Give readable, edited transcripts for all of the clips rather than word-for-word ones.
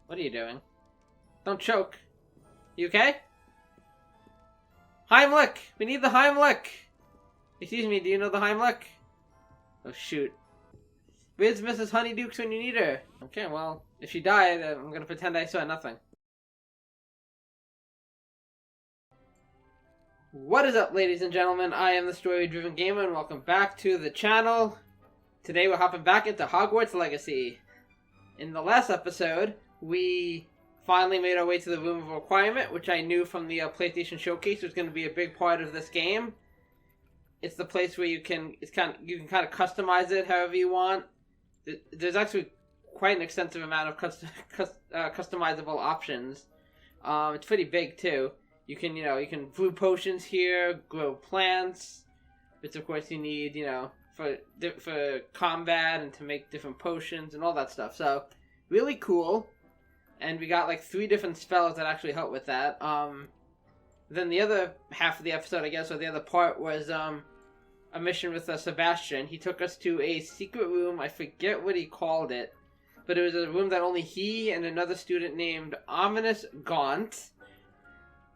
What are you doing? Don't choke. You okay? Heimlich! We need the Heimlich! Excuse me, do you know the Heimlich? Oh, shoot. Where's Mrs. Honeydukes when you need her? Okay, well, if she died, I'm gonna pretend I saw nothing. What is up, ladies and gentlemen? I am the Story-Driven Gamer, and welcome back to the channel. Today we're hopping back into Hogwarts Legacy. In the last episode, we finally made our way to the Room of Requirement, which I knew from the PlayStation Showcase was going to be a big part of this game. It's the place where you can kind of customize it however you want. There's actually quite an extensive amount of customizable options. It's pretty big too. You can brew potions here, grow plants, which of course you need, for combat and to make different potions and all that stuff. So, really cool. And we got like 3 different spells that actually help with that. Then the other half of the episode, I guess, or the other part was a mission with Sebastian. He took us to a secret room. I forget what he called it, but it was a room that only he and another student named Ominous Gaunt,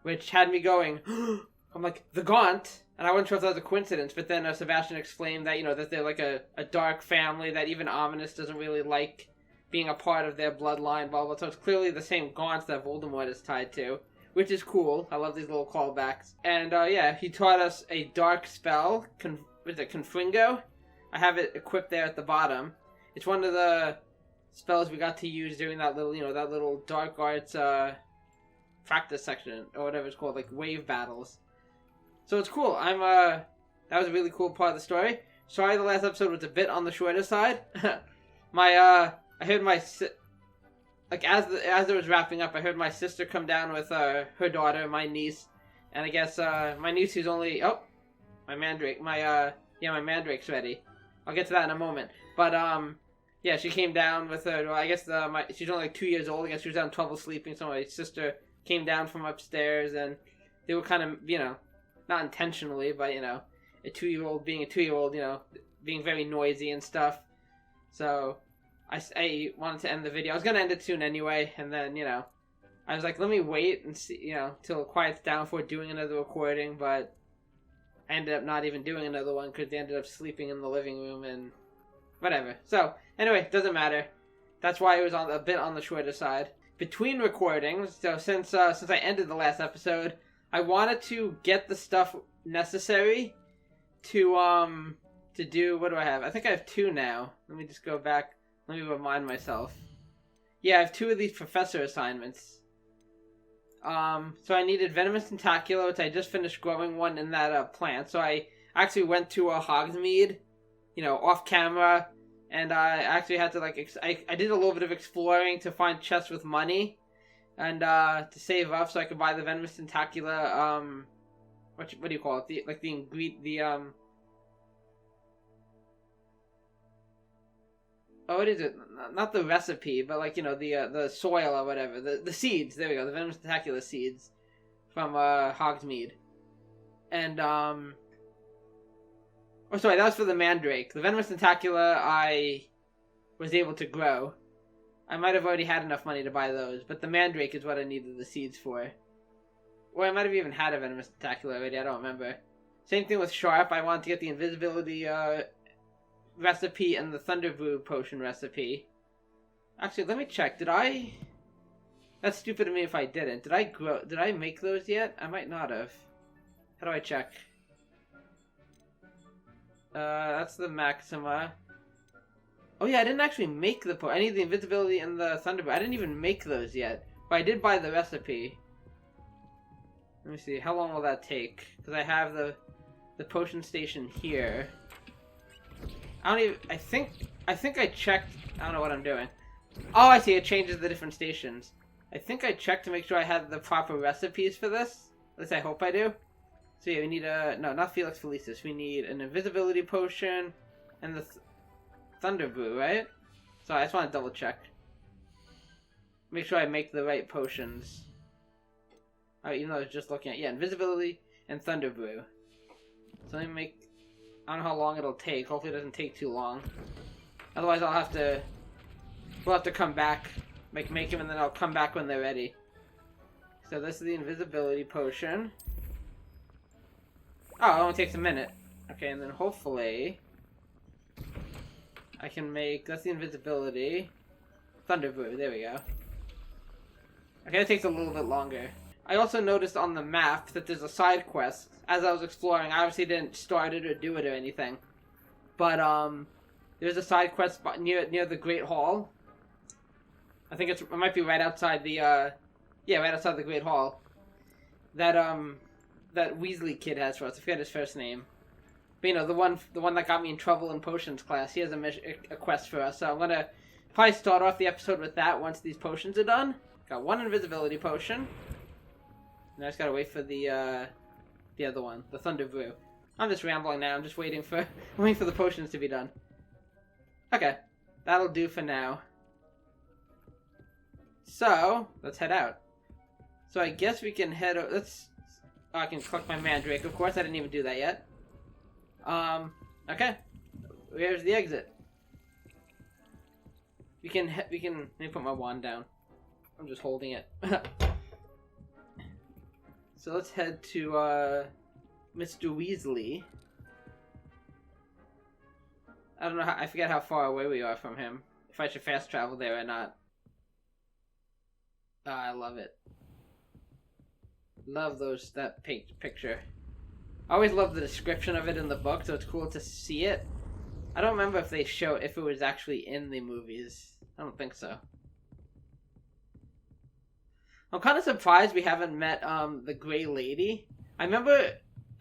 which had me going, I'm like, the Gaunt? And I wasn't sure if that was a coincidence, but then Sebastian explained that, that they're like a dark family, that even Ominous doesn't really like being a part of their bloodline, blah, blah. So it's clearly the same Gaunt that Voldemort is tied to, which is cool. I love these little callbacks. And, yeah, he taught us a dark spell, Confringo. I have it equipped there at the bottom. It's one of the spells we got to use during that little, that little dark arts, practice section, or whatever it's called, like wave battles. So it's cool. That was a really cool part of the story. Sorry the last episode was a bit on the shorter side. I heard as it was wrapping up, I heard my sister come down with her daughter, my niece, and I guess my niece who's only my mandrake, my mandrake's ready. I'll get to that in a moment. But yeah, she came down with her. Well, I guess she's only like 2 years old. I guess she was having trouble sleeping, so my sister came down from upstairs, and they were kind of not intentionally, but a 2-year-old being a 2-year-old, being very noisy and stuff. So I wanted to end the video. I was going to end it soon anyway, and then, I was like, let me wait and see, till it quiets down before doing another recording, but I ended up not even doing another one because they ended up sleeping in the living room and whatever. So, anyway, doesn't matter. That's why it was a bit on the shorter side. Between recordings, so since I ended the last episode, I wanted to get the stuff necessary to do, what do I have? I think I have 2 now. Let me just go back. Let me remind myself. Yeah, I have 2 of these professor assignments. So I needed Venomous Tentacula, which I just finished growing one in that plant. So I actually went to a Hogsmeade, off camera, and I actually had to I did a little bit of exploring to find chests with money, and to save up so I could buy the Venomous Tentacula. What do you call it? What is it? Not the recipe, but the soil or whatever. The seeds. There we go. The Venomous Tentacula seeds from Hogsmeade. And oh, sorry, that was for the Mandrake. The Venomous Tentacula I was able to grow. I might have already had enough money to buy those, but the Mandrake is what I needed the seeds for. Or I might have even had a Venomous Tentacula already. I don't remember. Same thing with Sharp. I wanted to get the invisibility recipe and the Thunder Brew potion recipe. Actually, let me check. That's stupid of me if I didn't. Did I make those yet? I might not have. How do I check? That's the Maxima. Oh yeah, I didn't actually make the I need the invisibility and the Thunder Brew. I didn't even make those yet. But I did buy the recipe. Let me see. How long will that take? Because I have the potion station here. I think I checked. I don't know what I'm doing. Oh, I see. It changes the different stations. I think I checked to make sure I had the proper recipes for this. At least I hope I do. So yeah, we need no, not Felix Felicis. We need an invisibility potion and the Thunder Brew, right? So I just want to double check. Make sure I make the right potions. Oh, even though I was just looking at, yeah, invisibility and Thunder Brew. So let me make, I don't know how long it'll take. Hopefully it doesn't take too long. Otherwise we'll have to come back Make him, and then I'll come back when they're ready. So this is the invisibility potion. Oh, it only takes a minute. Okay, and then hopefully I can make, that's the invisibility. Thunder Brew, there we go. Okay, it takes a little bit longer. I also noticed on the map that there's a side quest. As I was exploring, I obviously didn't start it or do it or anything. But, there's a side quest spot near the Great Hall. I think it might be right outside the, yeah, right outside the Great Hall. That Weasley kid has for us. I forget his first name. But, you know, the one that got me in trouble in potions class. He has a quest for us. So I'm gonna probably start off the episode with that once these potions are done. Got one invisibility potion. And I just gotta wait for the other one, the Thunder Brew. I'm just rambling now. I'm just waiting for the potions to be done. Okay, that'll do for now. So let's head out. So I guess we can head. I can collect my Mandrake. Of course, I didn't even do that yet. Okay. Where's the exit? We can. Let me put my wand down. I'm just holding it. So let's head to Mr. Weasley. I don't know. I forget how far away we are from him. If I should fast travel there or not. I love it. Love that picture. I always love the description of it in the book, so it's cool to see it. I don't remember if it was actually in the movies. I don't think so. I'm kind of surprised we haven't met the Grey Lady. I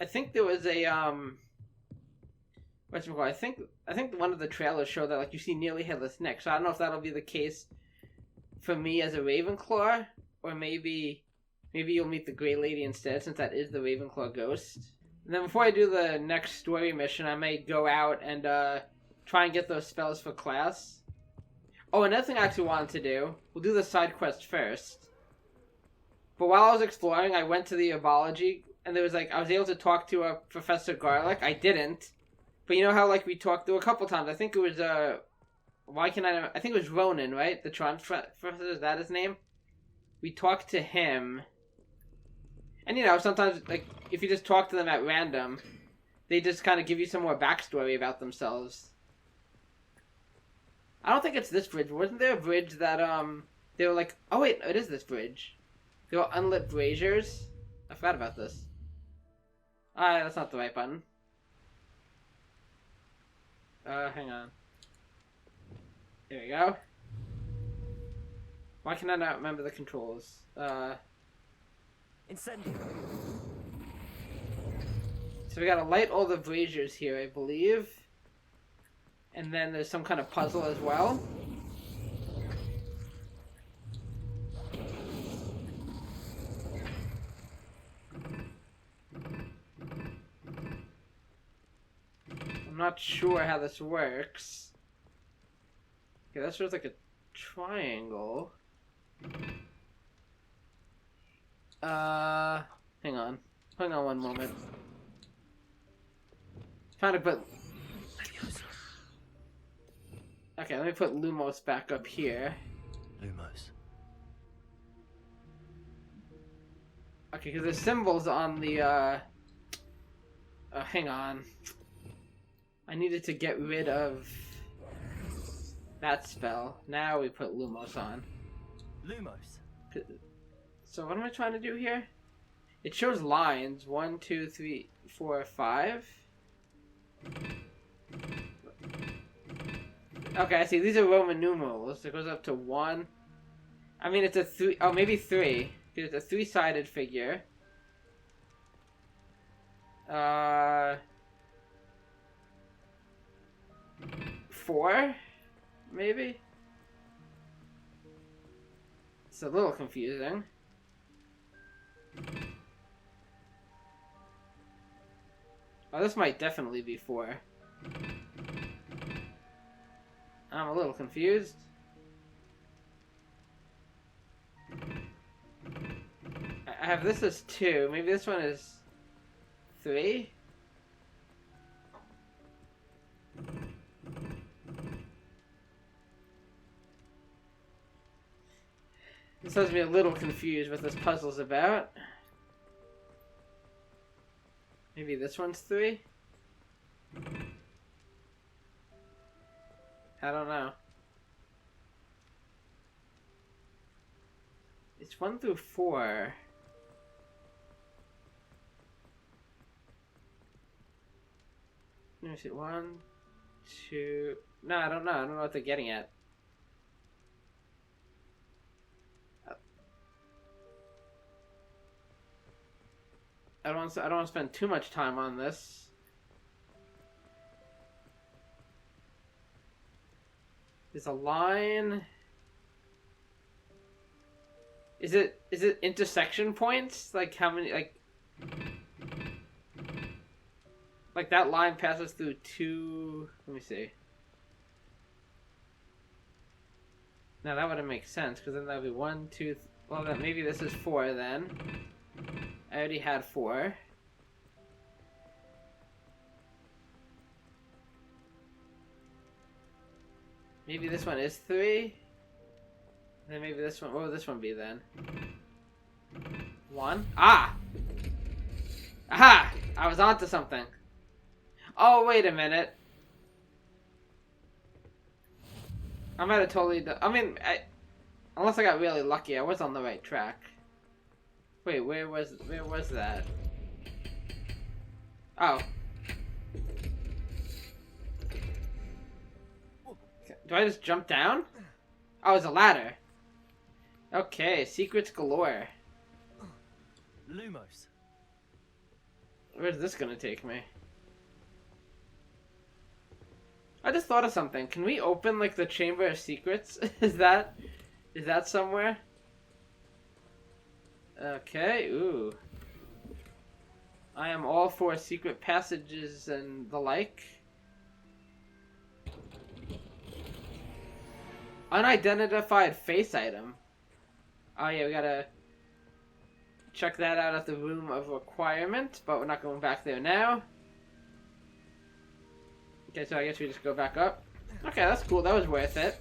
think there was a I think one of the trailers showed that like you see nearly headless Nick. So I don't know if that'll be the case for me as a Ravenclaw, or maybe you'll meet the Grey Lady instead, since that is the Ravenclaw ghost. And then before I do the next story mission, I may go out and try and get those spells for class. Oh, another thing I actually wanted to do, we'll do the side quest first. But while I was exploring, I went to the herbology, and there was I was able to talk to a Professor Garlic. I didn't. But you know how we talked to a couple times. I think it was I think it was Ronan, right? The Charm Professor, is that his name? We talked to him. And you know, sometimes if you just talk to them at random, they just kind of give you some more backstory about themselves. I don't think it's this bridge. Wasn't there a bridge that they were like, oh wait, it is this bridge. There were unlit braziers. I forgot about this. Alright, that's not the right button. Hang on. There we go. Why can I not remember the controls? Incendio. So we gotta light all the braziers here, I believe. And then there's some kind of puzzle as well. I'm not sure how this works. Okay, that shows like a triangle. Hang on. Hang on one moment. Trying to put... Okay, let me put Lumos back up here. Lumos. Okay, because there's symbols on the, hang on. I needed to get rid of that spell. Now we put Lumos on. Lumos. So what am I trying to do here? It shows lines. 1, 2, 3, 4, 5. Okay, I see. These are Roman numerals. It goes up to 1. I mean, it's a 3. Oh, maybe 3. It's a 3-sided figure. 4? Maybe? It's a little confusing. Oh, this might definitely be 4. I'm a little confused. I have this as 2. Maybe this one is 3? This has me a little confused what this puzzle's about. Maybe this one's 3? I don't know. It's 1 through 4. Let me see. 1, 2. No, I don't know. I don't know what they're getting at. I don't want to spend too much time on this. There's a line. Is it intersection points? Like how many like that line passes through 2. Let me see. Now that wouldn't make sense because then that would be 1, 2. Well, then maybe this is 4 then. I already had 4. Maybe this one is 3. Then maybe this one. What would this one be then? 1. Ah! Aha! I was onto something. Oh, wait a minute. I might have totally done. I mean, unless I got really lucky, I was on the right track. Wait, where was that? Oh. Do I just jump down? Oh, it's a ladder. Okay, secrets galore. Lumos. Where's this gonna take me? I just thought of something. Can we open like the Chamber of Secrets? Is that somewhere? Okay, ooh. I am all for secret passages and the like. Unidentified face item. Oh yeah, we gotta check that out at the room of requirement, but we're not going back there now. Okay, so I guess we just go back up. Okay, that's cool. That was worth it.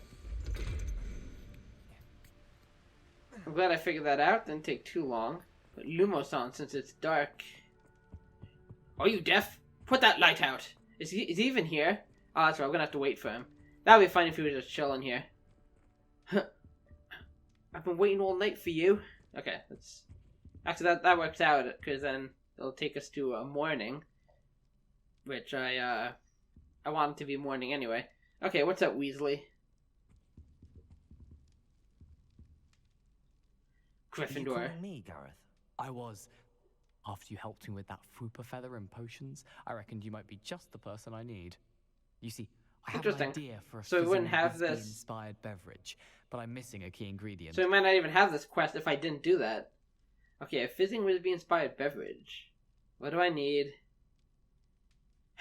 I'm glad I figured that out. Didn't take too long. Put Lumos on since it's dark. Are you deaf? Put that light out. Is he even here? Oh, that's right. I'm gonna have to wait for him. That would be fine if he was just chilling here. I've been waiting all night for you. Okay, that's actually that works out because then it'll take us to a morning, which I want it to be morning anyway. Okay, what's up, Weasley? Gryffindor. You calling me, Gareth? I was. After you helped me with that Fooper feather and potions, I reckoned you might be just the person I need. You see, I have an idea for a so we wouldn't have this inspired beverage, but I'm missing a key ingredient. So we might not even have this quest if I didn't do that. Okay, a fizzing whiskey inspired beverage. What do I need?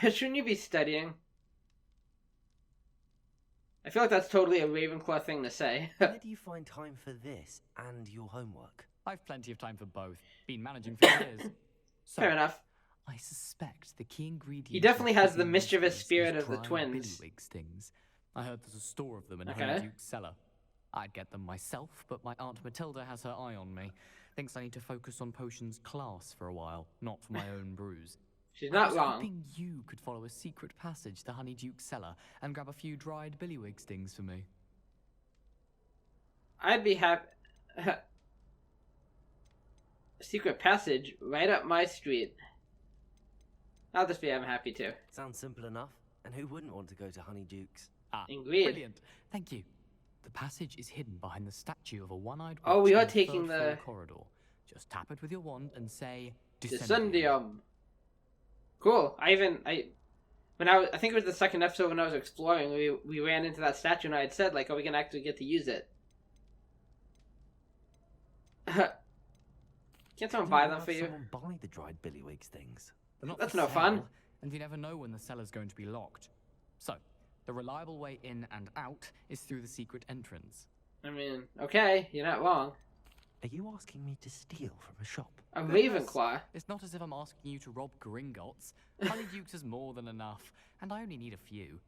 Shouldn't you be studying? I feel like that's totally a Ravenclaw thing to say. Where do you find time for this and your homework? I've plenty of time for both. Been managing for years. So, fair enough. I suspect the key ingredient. He definitely has the mischievous spirit of the twins. Billywig stings. I heard there's a store of them in Okay. Honeydukes' cellar. I'd get them myself, but my Aunt Matilda has her eye on me. Thinks I need to focus on potions class for a while, not for my own brews. She's not I was wrong. hoping you could follow a secret passage to Honeydukes' cellar and grab a few dried billywig stings for me. I'd be happy. Secret passage right up my street. I'll just be I'm happy to. Sounds simple enough. And who wouldn't want to go to Honeydukes? Ah, Agreed. brilliant. Thank you. The passage is hidden behind the statue of a one-eyed Oh, witch we are in the taking third the- floor corridor. Just tap it with your wand and say Descendium. Cool. I think it was the second episode when I was exploring, we ran into that statue and I had said, like, are we gonna actually get to use it? Can't someone buy them for you? Someone buy the dried billywig things. They're not That's for no fun. sale, and you never know when the cellar's going to be locked. So, the reliable way in and out is through the secret entrance. I mean, okay, you're not wrong. Are you asking me to steal from a shop? A Ravenclaw. It's not as if I'm asking you to rob Gringotts. Honeydukes is more than enough, and I only need a few.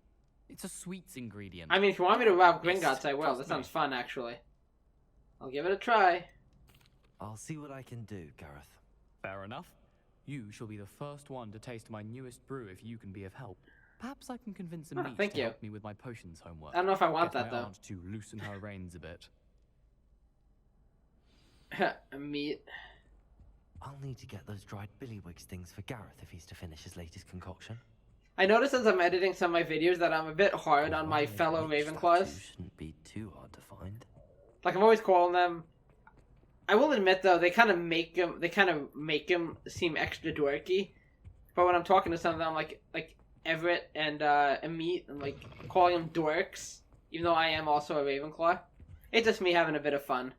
It's a sweets ingredient. I mean, if you want me to rob Yes, Gringotts, I will. trust That sounds me. fun, actually. I'll give it a try. I'll see what I can do, Gareth. Fair enough. You shall be the first one to taste my newest brew if you can be of help. Perhaps I can convince Amit thank to you. help me with my potions homework. I don't know if I want Get that, my though. aunt to loosen her reins a bit. Meat. I'll need to get those dried billywigs things for Gareth if he's to finish his latest concoction. I noticed as I'm editing some of my videos that I'm a bit hard on my Wild fellow witch Ravenclaws. statue shouldn't be too hard to find. Like, I'm always calling them. I will admit, though, they kind of make him seem extra dorky. But when I'm talking to some of them, like Everett and Amit, and like calling them dorks, even though I am also a Ravenclaw. It's just me having a bit of fun.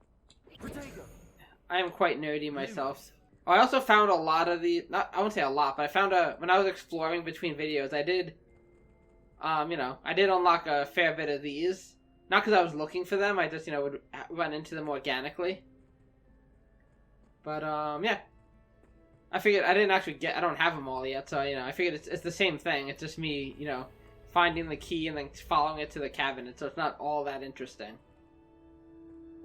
I am quite nerdy myself. Oh, I also found a lot of the, I won't say a lot, but I found when I was exploring between videos, I did, I did unlock a fair bit of these. Not because I was looking for them, I just, would run into them organically. But, yeah. I figured I didn't actually I don't have them all yet, so, I figured it's the same thing. It's just me, finding the key and then following it to the cabinet, so it's not all that interesting.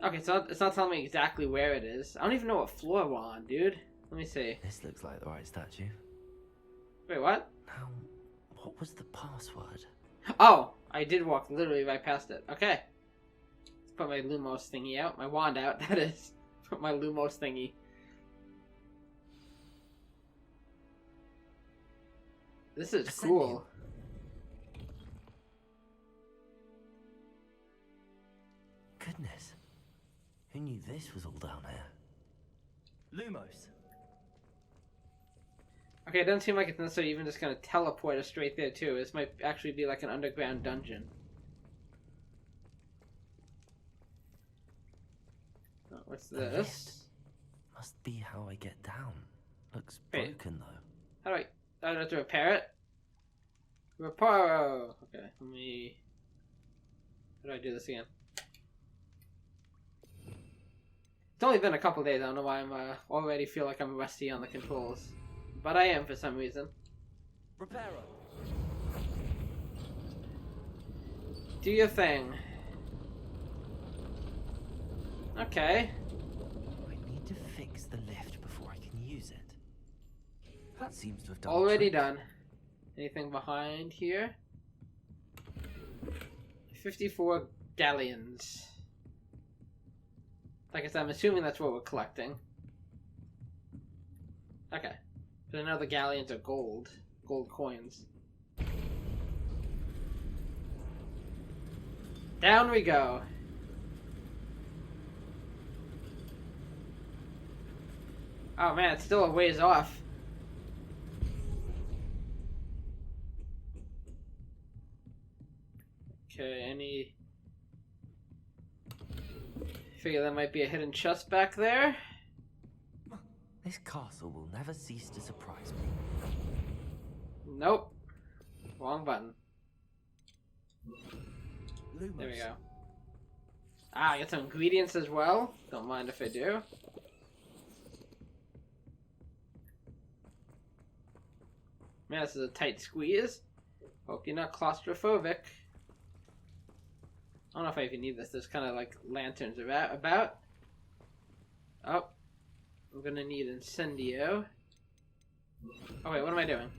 Okay, so it's not telling me exactly where it is. I don't even know what floor we're on, dude. Let me see. This looks like the right statue. Wait, what? Now, what was the password? Oh! I did walk literally right past it. Okay. Let's put my Lumos thingy out. My wand out, that is. Put my Lumos thingy. This is cool. Goodness. Who knew this was all down here? Lumos. Okay, it doesn't seem like it's necessarily even just gonna teleport us straight there, too. This might actually be like an underground dungeon. Oh, what's The this? lift. Must be how I get down. Looks Wait. broken, though. How do I have to repair it? Reparo! Okay, let me... How do I do this again? It's only been a couple days, I don't know why I'm already feel like I'm rusty on the controls. But I am for some reason. Reparo. Do your thing. Okay. I need to fix the lift before I can use it. That seems to have done Already the trick. done. Anything behind here? 54 galleons. Like I said, I'm assuming that's what we're collecting. Okay. But I know the galleons are gold. Gold coins. Down we go. Oh man, it's still a ways off. Okay, any... Figure there might be a hidden chest back there. This castle will never cease to surprise me. Nope. Wrong button. Lumos. There we go. Ah, I got some ingredients as well. Don't mind if I do. Man, this is a tight squeeze. Hope you're not claustrophobic. I don't know if I even need this. There's kind of like lanterns about. Oh. I'm gonna need Incendio. Oh wait, what am I doing?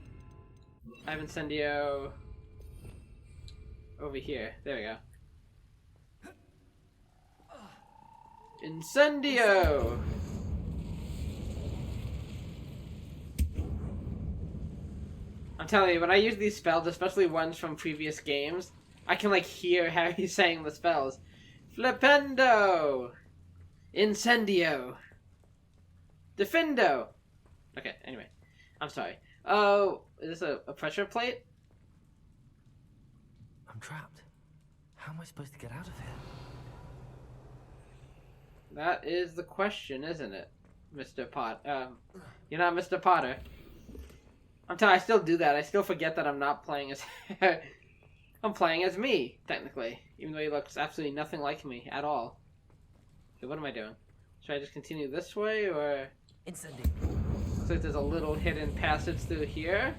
I have Incendio over here. There we go. Incendio! I'm telling you, when I use these spells, especially ones from previous games, I can like hear how he's saying the spells. Flipendo! Incendio! Defendo! Okay, anyway. I'm sorry. Oh, is this a pressure plate? I'm trapped. How am I supposed to get out of here? That is the question, isn't it, Mr. You're not Mr. Potter. I'm telling you, I still do that. I still forget that I'm not playing as... I'm playing as me, technically. Even though he looks absolutely nothing like me at all. Okay, what am I doing? Should I just continue this way, or... Incendio. Looks like there's a little hidden passage through here.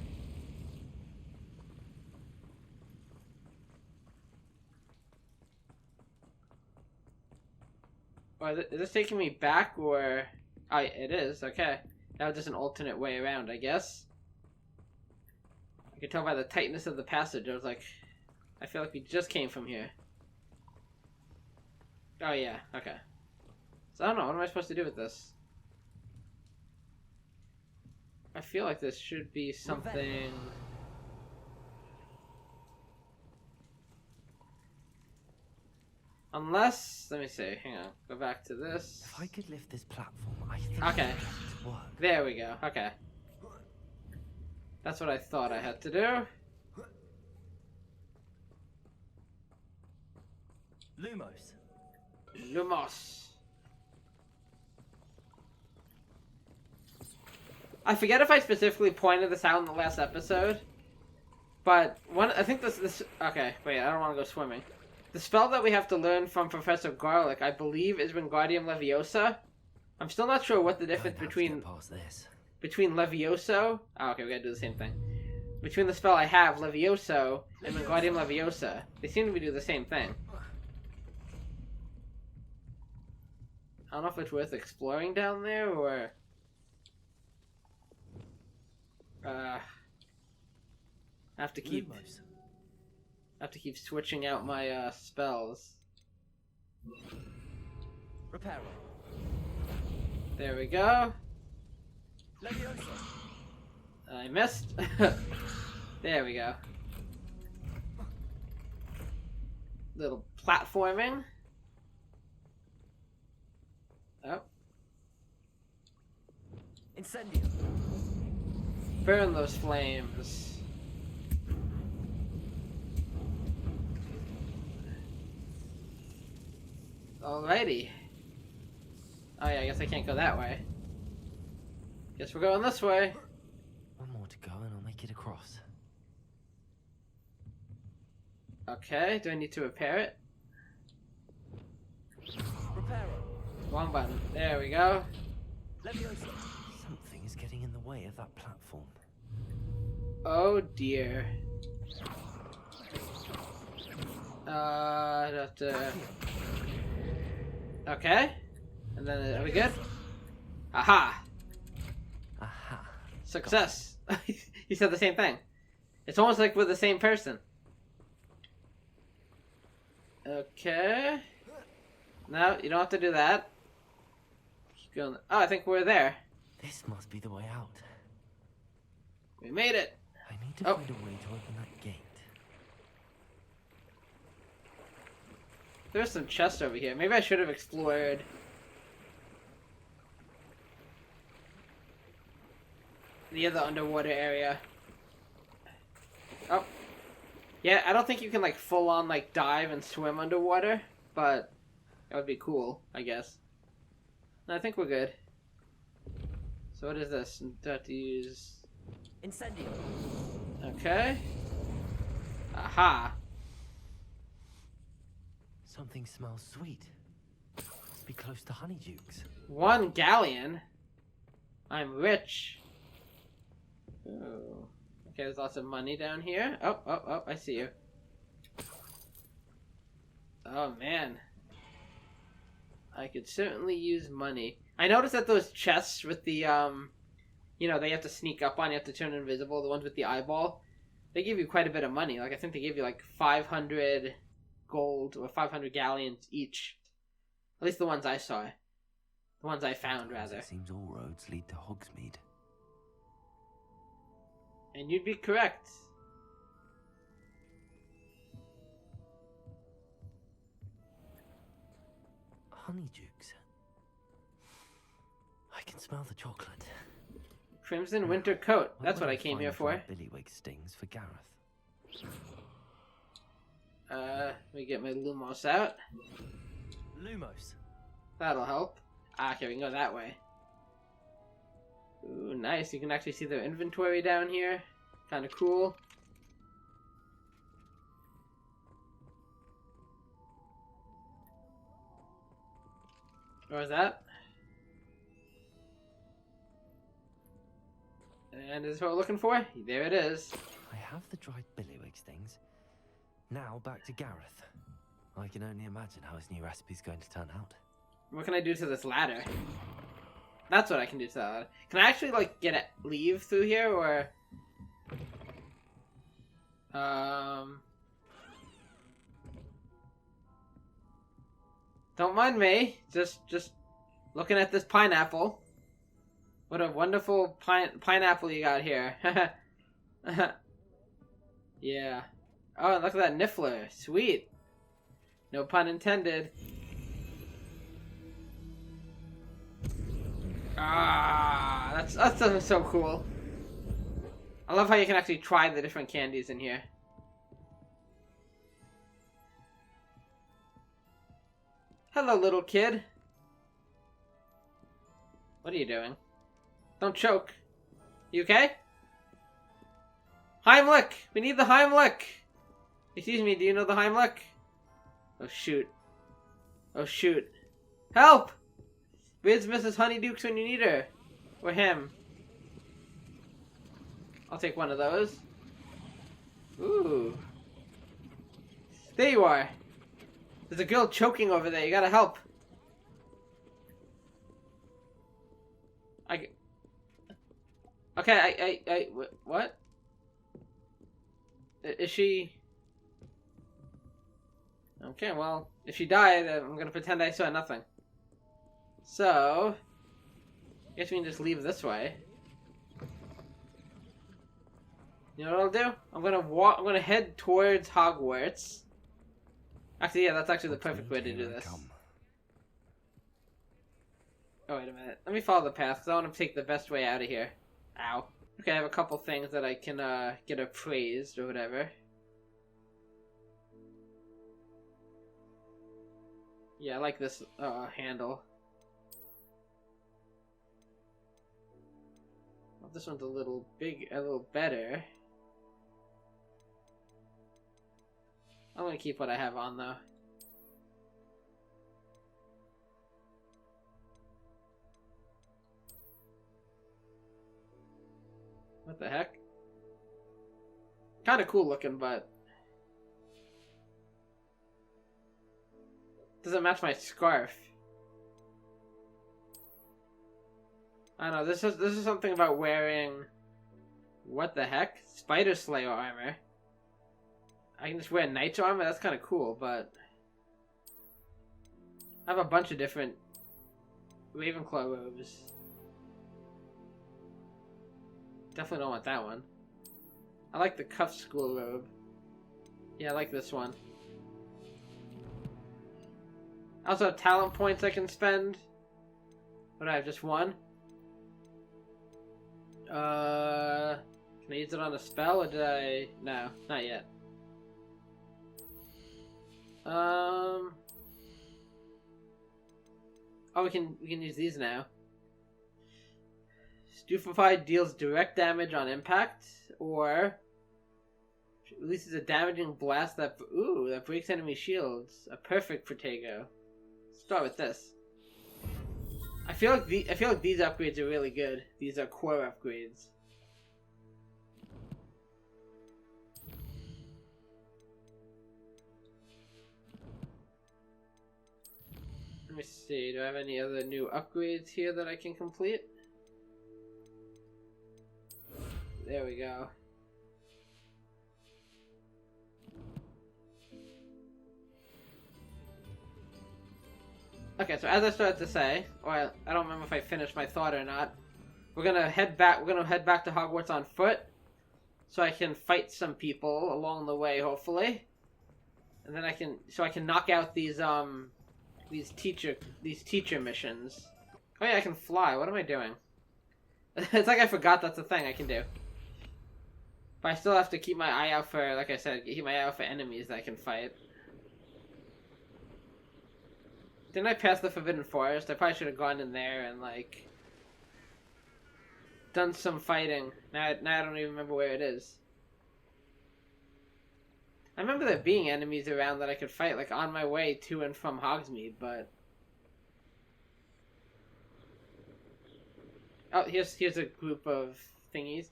Or is this taking me back, or... Oh, it is, okay. That was just an alternate way around, I guess. I could tell by the tightness of the passage. I was like... I feel like we just came from here. Oh, yeah, okay. So I don't know, what am I supposed to do with this? I feel like this should be something... Unless, let me see, hang on, go back to this. If I could lift this platform, I think Okay. it would work. There we go, okay. That's what I thought I had to do. Lumos. Lumos. I forget if I specifically pointed this out in the last episode, but I think this, okay, wait, I don't want to go swimming. The spell that we have to learn from Professor Garlic, I believe, is Wingardium Leviosa. I'm still not sure what the difference between Levioso... Oh, okay, we gotta do the same thing. Between the spell I have, Levioso, and Wingardium Leviosa. They seem to be doing the same thing. I don't know if it's worth exploring down there, or... I have to keep... Lumos. I have to keep switching out my spells. Reparo. There we go. Leviosa. I missed. There we go. Little platforming. Oh. Incendio. Burn those flames. Alrighty. Oh yeah, I guess I can't go that way. Guess we're going this way. One more to go and I'll make it across. Okay, do I need to repair it? Reparo. Wrong button. There we go. Leviosa. Something is getting in the way of that platform. Oh dear. Okay. And then, are we good? Aha! Aha. Success! He said the same thing. It's almost like we're the same person. Okay. No, you don't have to do that. Keep going. Oh, I think we're there. This must be the way out. We made it! I need to Oh. find a way to open that gate. There's some chests over here. Maybe I should have explored... the other underwater area. Oh. Yeah, I don't think you can, like, full-on, like, dive and swim underwater, but that would be cool, I guess. No, I think we're good. So what is this? Have to use... Incendio. Okay. Aha. Something smells sweet. Must be close to Honeydukes. 1 galleon? I'm rich. Oh. Okay, there's lots of money down here. Oh, I see you. Oh, man. I could certainly use money. I noticed that those chests with the, you know, they have to sneak up on, you have to turn invisible, the ones with the eyeball, they give you quite a bit of money. Like, I think they give you, like, 500 gold, or 500 galleons each. At least the ones I saw. The ones I found, rather. It seems all roads lead to Hogsmeade. And you'd be correct. Honeydukes. I can smell the chocolate. Crimson winter coat. That's When what will I came here find for. dried Billywig stings for Gareth. Let me get my Lumos out. Lumos. That'll help. Ah, okay, we can go that way. Ooh, nice. You can actually see their inventory down here. Kind of cool. What was that? And is this what we're looking for? There it is. I have the dried Billywig stings. Now back to Gareth. I can only imagine how his new recipe's going to turn out. What can I do to this ladder? That's what I can do to that ladder. Can I actually, like, leave through here, or... Don't mind me. Just looking at this pineapple. What a wonderful pineapple you got here. Yeah. Oh, look at that Niffler. Sweet. No pun intended. Ah, that's so cool. I love how you can actually try the different candies in here. Hello, little kid. What are you doing? Don't choke. You okay? Heimlich! We need the Heimlich! Excuse me, do you know the Heimlich? Oh shoot. Oh shoot. Help! Where's Mrs. Honeydukes when you need her? Or him? I'll take one of those. Ooh. There you are. There's a girl choking over there. You gotta help. Okay, what? Is she... Okay, well, if she died, I'm gonna pretend I saw nothing. So... I guess we can just leave this way. You know what I'll do? I'm gonna head towards Hogwarts. Actually, yeah, that's actually the perfect way to do this. Oh, wait a minute. Let me follow the path, because I want to take the best way out of here. Ow. Okay, I have a couple things that I can get appraised or whatever. Yeah, I like this handle. Well, this one's a little better. I'm gonna keep what I have on though. What the heck? Kinda cool looking, but doesn't match my scarf. I don't know, this is something about wearing... What the heck? Spider Slayer armor. I can just wear Knight's armor? That's kinda cool, but... I have a bunch of different Ravenclaw robes. Definitely don't want that one. I like the cuff school robe. Yeah, I like this one. I also have talent points I can spend. What do I have? Just one? Can I use it on a spell or did I... No, not yet. Oh, we can use these now. Stupefied deals direct damage on impact, or releases a damaging blast that breaks enemy shields. A perfect for Tego. Start with this. I feel like these upgrades are really good. These are core upgrades. Let me see. Do I have any other new upgrades here that I can complete? There we go. Okay, so as I started to say, or I don't remember if I finished my thought or not, we're gonna head back to Hogwarts on foot, so I can fight some people along the way, hopefully. And then I can knock out these teacher missions. Oh yeah, I can fly. What am I doing? It's like I forgot that's a thing I can do. But I still have to keep my eye out for, like I said, keep my eye out for enemies that I can fight. Didn't I pass the Forbidden Forest? I probably should have gone in there and, like, done some fighting. Now I don't even remember where it is. I remember there being enemies around that I could fight, like, on my way to and from Hogsmeade, but... Oh, here's a group of thingies.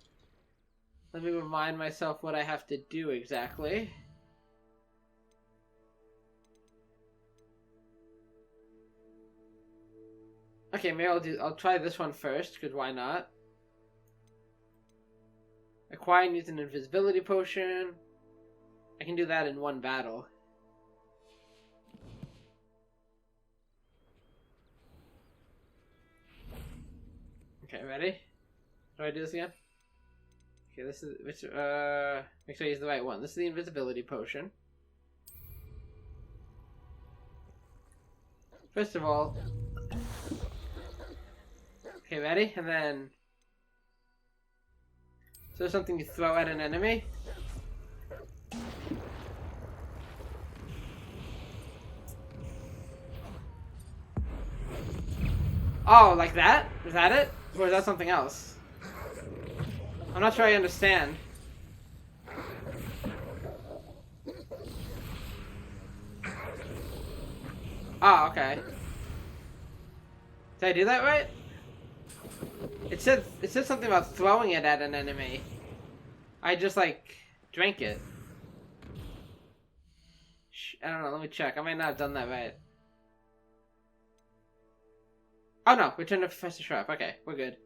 Let me remind myself what I have to do exactly. Okay, maybe I'll try this one first, because why not? Acquire and use an invisibility potion. I can do that in one battle. Okay, ready? Do I do this again? Okay, this is make sure I use the right one. This is the invisibility potion. First of all, okay, ready? And then, so something you throw at an enemy. Oh, like that? Is that it? Or is that something else? I'm not sure I understand. Oh, okay. Did I do that right? It said something about throwing it at an enemy. I just like drank it. I don't know, let me check. I might not have done that right. Oh no, return to Professor Sharp. Okay, we're good.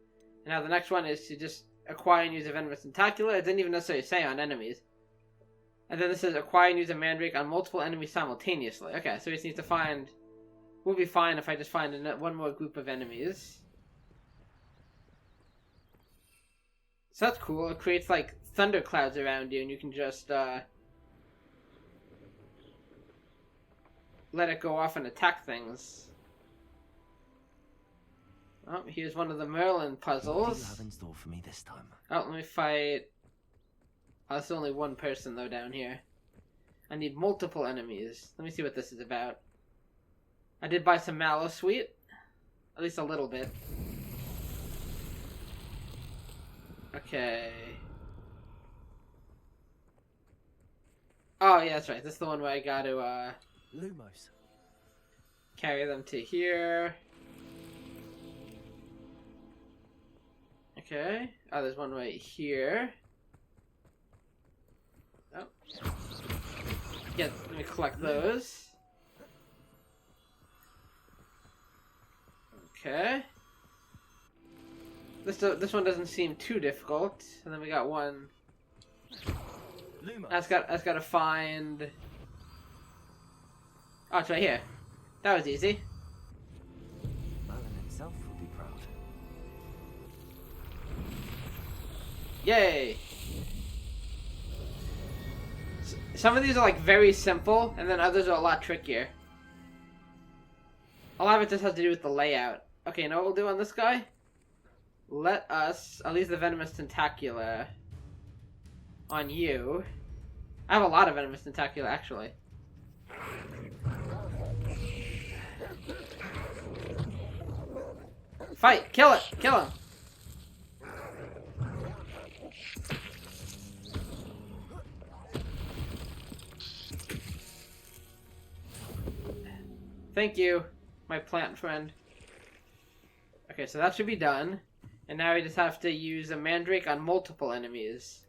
And now the next one is to just acquire and use a venomous tentacular. It didn't even necessarily say on enemies. And then this says acquire and use a mandrake on multiple enemies simultaneously. Okay, so we just need to find... We'll be fine if I just find one more group of enemies. So that's cool. It creates like thunderclouds around you and you can just let it go off and attack things. Oh, here's one of the Merlin puzzles. What do you have in store for me this time? Oh, let me fight... Oh, there's only one person, though, down here. I need multiple enemies. Let me see what this is about. I did buy some mallow sweet. At least a little bit. Okay. Oh, yeah, that's right. This is the one where I gotta, Lumos. carry them to here. Okay. Oh, there's one right here. Oh. Yeah, let me collect those. Okay. This one doesn't seem too difficult. And then we got one. Lumos. That's got to find. Oh, it's right here. That was easy. Merlin himself will be proud. Yay! Some of these are like very simple, and then others are a lot trickier. A lot of it just has to do with the layout. Okay, you know what we'll do on this guy? Let us... I'll use the Venomous Tentacular on you. I have a lot of Venomous Tentacular, actually. Fight! Kill it! Kill him! Thank you, my plant friend. Okay, so that should be done. And now we just have to use a mandrake on multiple enemies.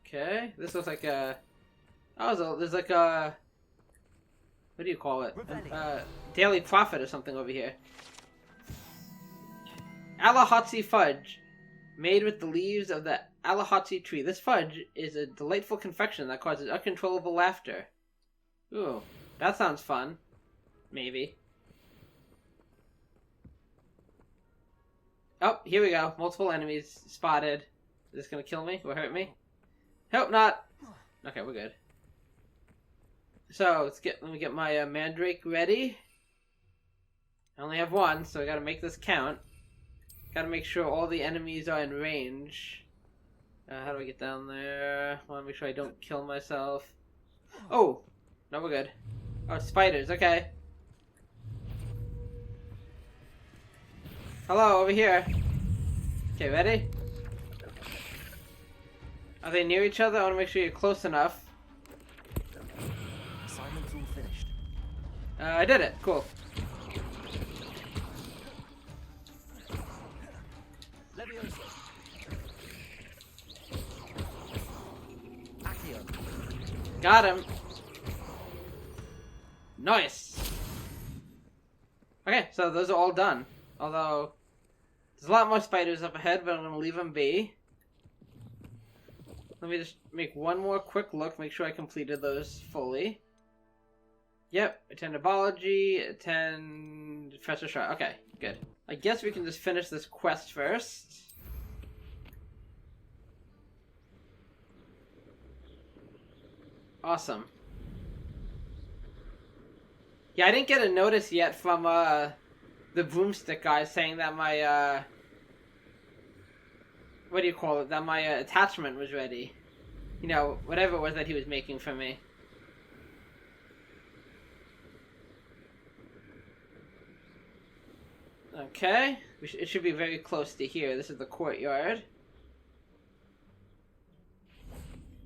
Okay, this looks like a... Oh, there's like a... What do you call it? Daily Prophet or something over here. Alahatsi Fudge. Made with the leaves of the Alahatsi tree. This fudge is a delightful confection that causes uncontrollable laughter. Ooh, that sounds fun. Maybe. Oh, here we go. Multiple enemies spotted. Is this gonna kill me or hurt me? Hope not. Okay, we're good. So let me get my mandrake ready. I only have one, so I gotta make this count. Gotta make sure all the enemies are in range. How do I get down there? I wanna make sure I don't kill myself. Oh! No, we're good. Oh, spiders, okay. Hello, over here. Okay, ready? Are they near each other? I wanna make sure you're close enough. Assignment's all finished. I did it. Cool. Leviosa. Accio. Got him. Nice. Okay, so those are all done. Although, there's a lot more spiders up ahead, but I'm going to leave them be. Let me just make one more quick look, make sure I completed those fully. Yep, attend biology, attend Professor Shaw. Okay, good. I guess we can just finish this quest first. Awesome. Yeah, I didn't get a notice yet from the broomstick guy saying that my what do you call it? That my attachment was ready. You know, whatever it was that he was making for me. Okay, it should be very close to here. This is the courtyard.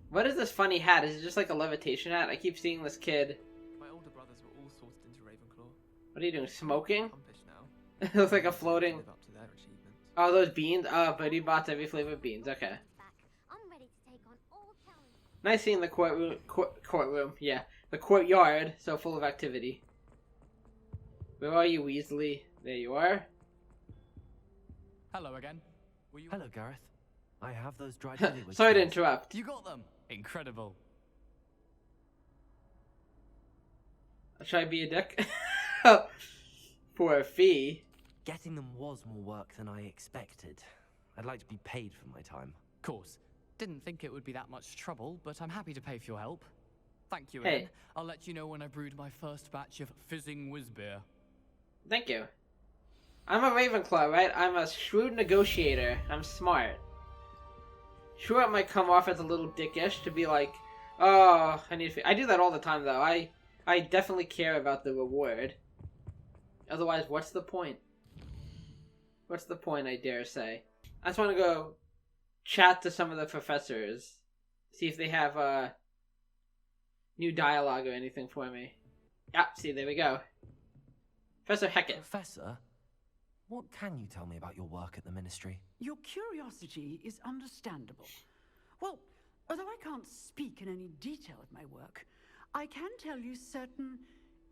What is this funny hat? Is it just like a levitation hat? I keep seeing this kid. My older brothers were all sorted into Ravenclaw. What are you doing? Smoking? Accomplished now. It looks like a floating. Live up to their achievements. Oh, those beans? Oh, Buddy bots every flavor of beans. Okay. I'm ready to take on all challenges. Nice seeing the courtroom. Yeah, the courtyard. So full of activity. Where are you, Weasley? There you are. Hello again. Were you? Hello, Gareth. I have those dried lily Sorry to shells. interrupt. You got them. Incredible. Should I be a dick? For a fee. Getting them was more work than I expected. I'd like to be paid for my time. Course. Didn't think it would be that much trouble, but I'm happy to pay for your help. Thank you Hey. again. I'll let you know when I brewed my first batch of fizzing whiz beer. Thank you. I'm a Ravenclaw, right? I'm a shrewd negotiator. I'm smart. Sure, it might come off as a little dickish to be like, oh, I need I do that all the time, though. I definitely care about the reward. Otherwise, what's the point? What's the point, I dare say? I just want to go chat to some of the professors. See if they have new dialogue or anything for me. Yeah, see, there we go. Professor Hecat. Professor, what can you tell me about your work at the Ministry? Your curiosity is understandable. Well, although I can't speak in any detail of my work, I can tell you certain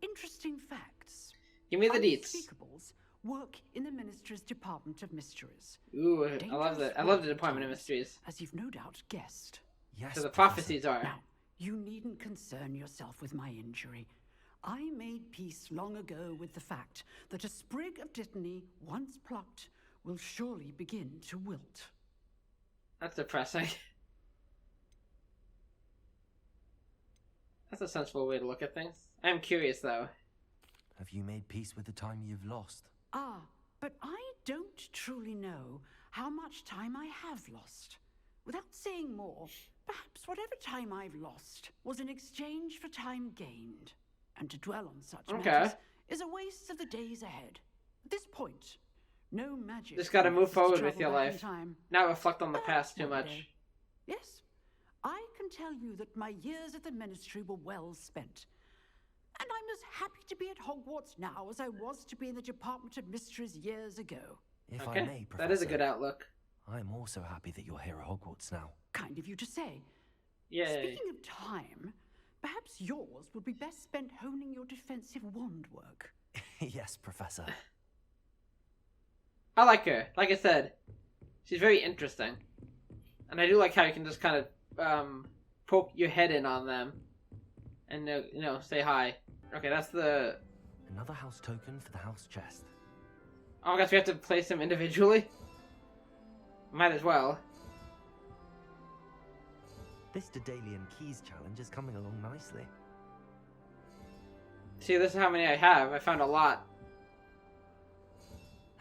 interesting facts. Give me the deets. Unspeakables work in the Ministry's Department of Mysteries. Ooh, I love that. I love the Department of Mysteries. As you've no doubt guessed. Yes, So the Professor. prophecies are. Now, you needn't concern yourself with my injury. I made peace long ago with the fact that a sprig of dittany, once plucked, will surely begin to wilt. That's depressing. That's a sensible way to look at things. I'm curious, though. Have you made peace with the time you've lost? Ah, but I don't truly know how much time I have lost. Without saying more, perhaps whatever time I've lost was in exchange for time gained. And to dwell on such matters is a waste of the days ahead. At this point, no magic. Just gotta move permits us to forward with travel your back in life. time. Not reflect on the Perhaps past too one much. day. Yes, I can tell you that my years at the Ministry were well spent. And I'm as happy to be at Hogwarts now as I was to be in the Department of Mysteries years ago. If I Okay, may, Professor. that is a good outlook. I'm also happy that you're here at Hogwarts now. Kind of you to say. Yay. Speaking of time, perhaps yours would be best spent honing your defensive wand work. Yes, Professor. I like her. Like I said, she's very interesting. And I do like how you can just kind of poke your head in on them. And, you know, say hi. Okay, that's the... Another house token for the house chest. Oh, I guess we have to place them individually? Might as well. This Daedalian Keys challenge is coming along nicely. See, this is how many I have. I found a lot.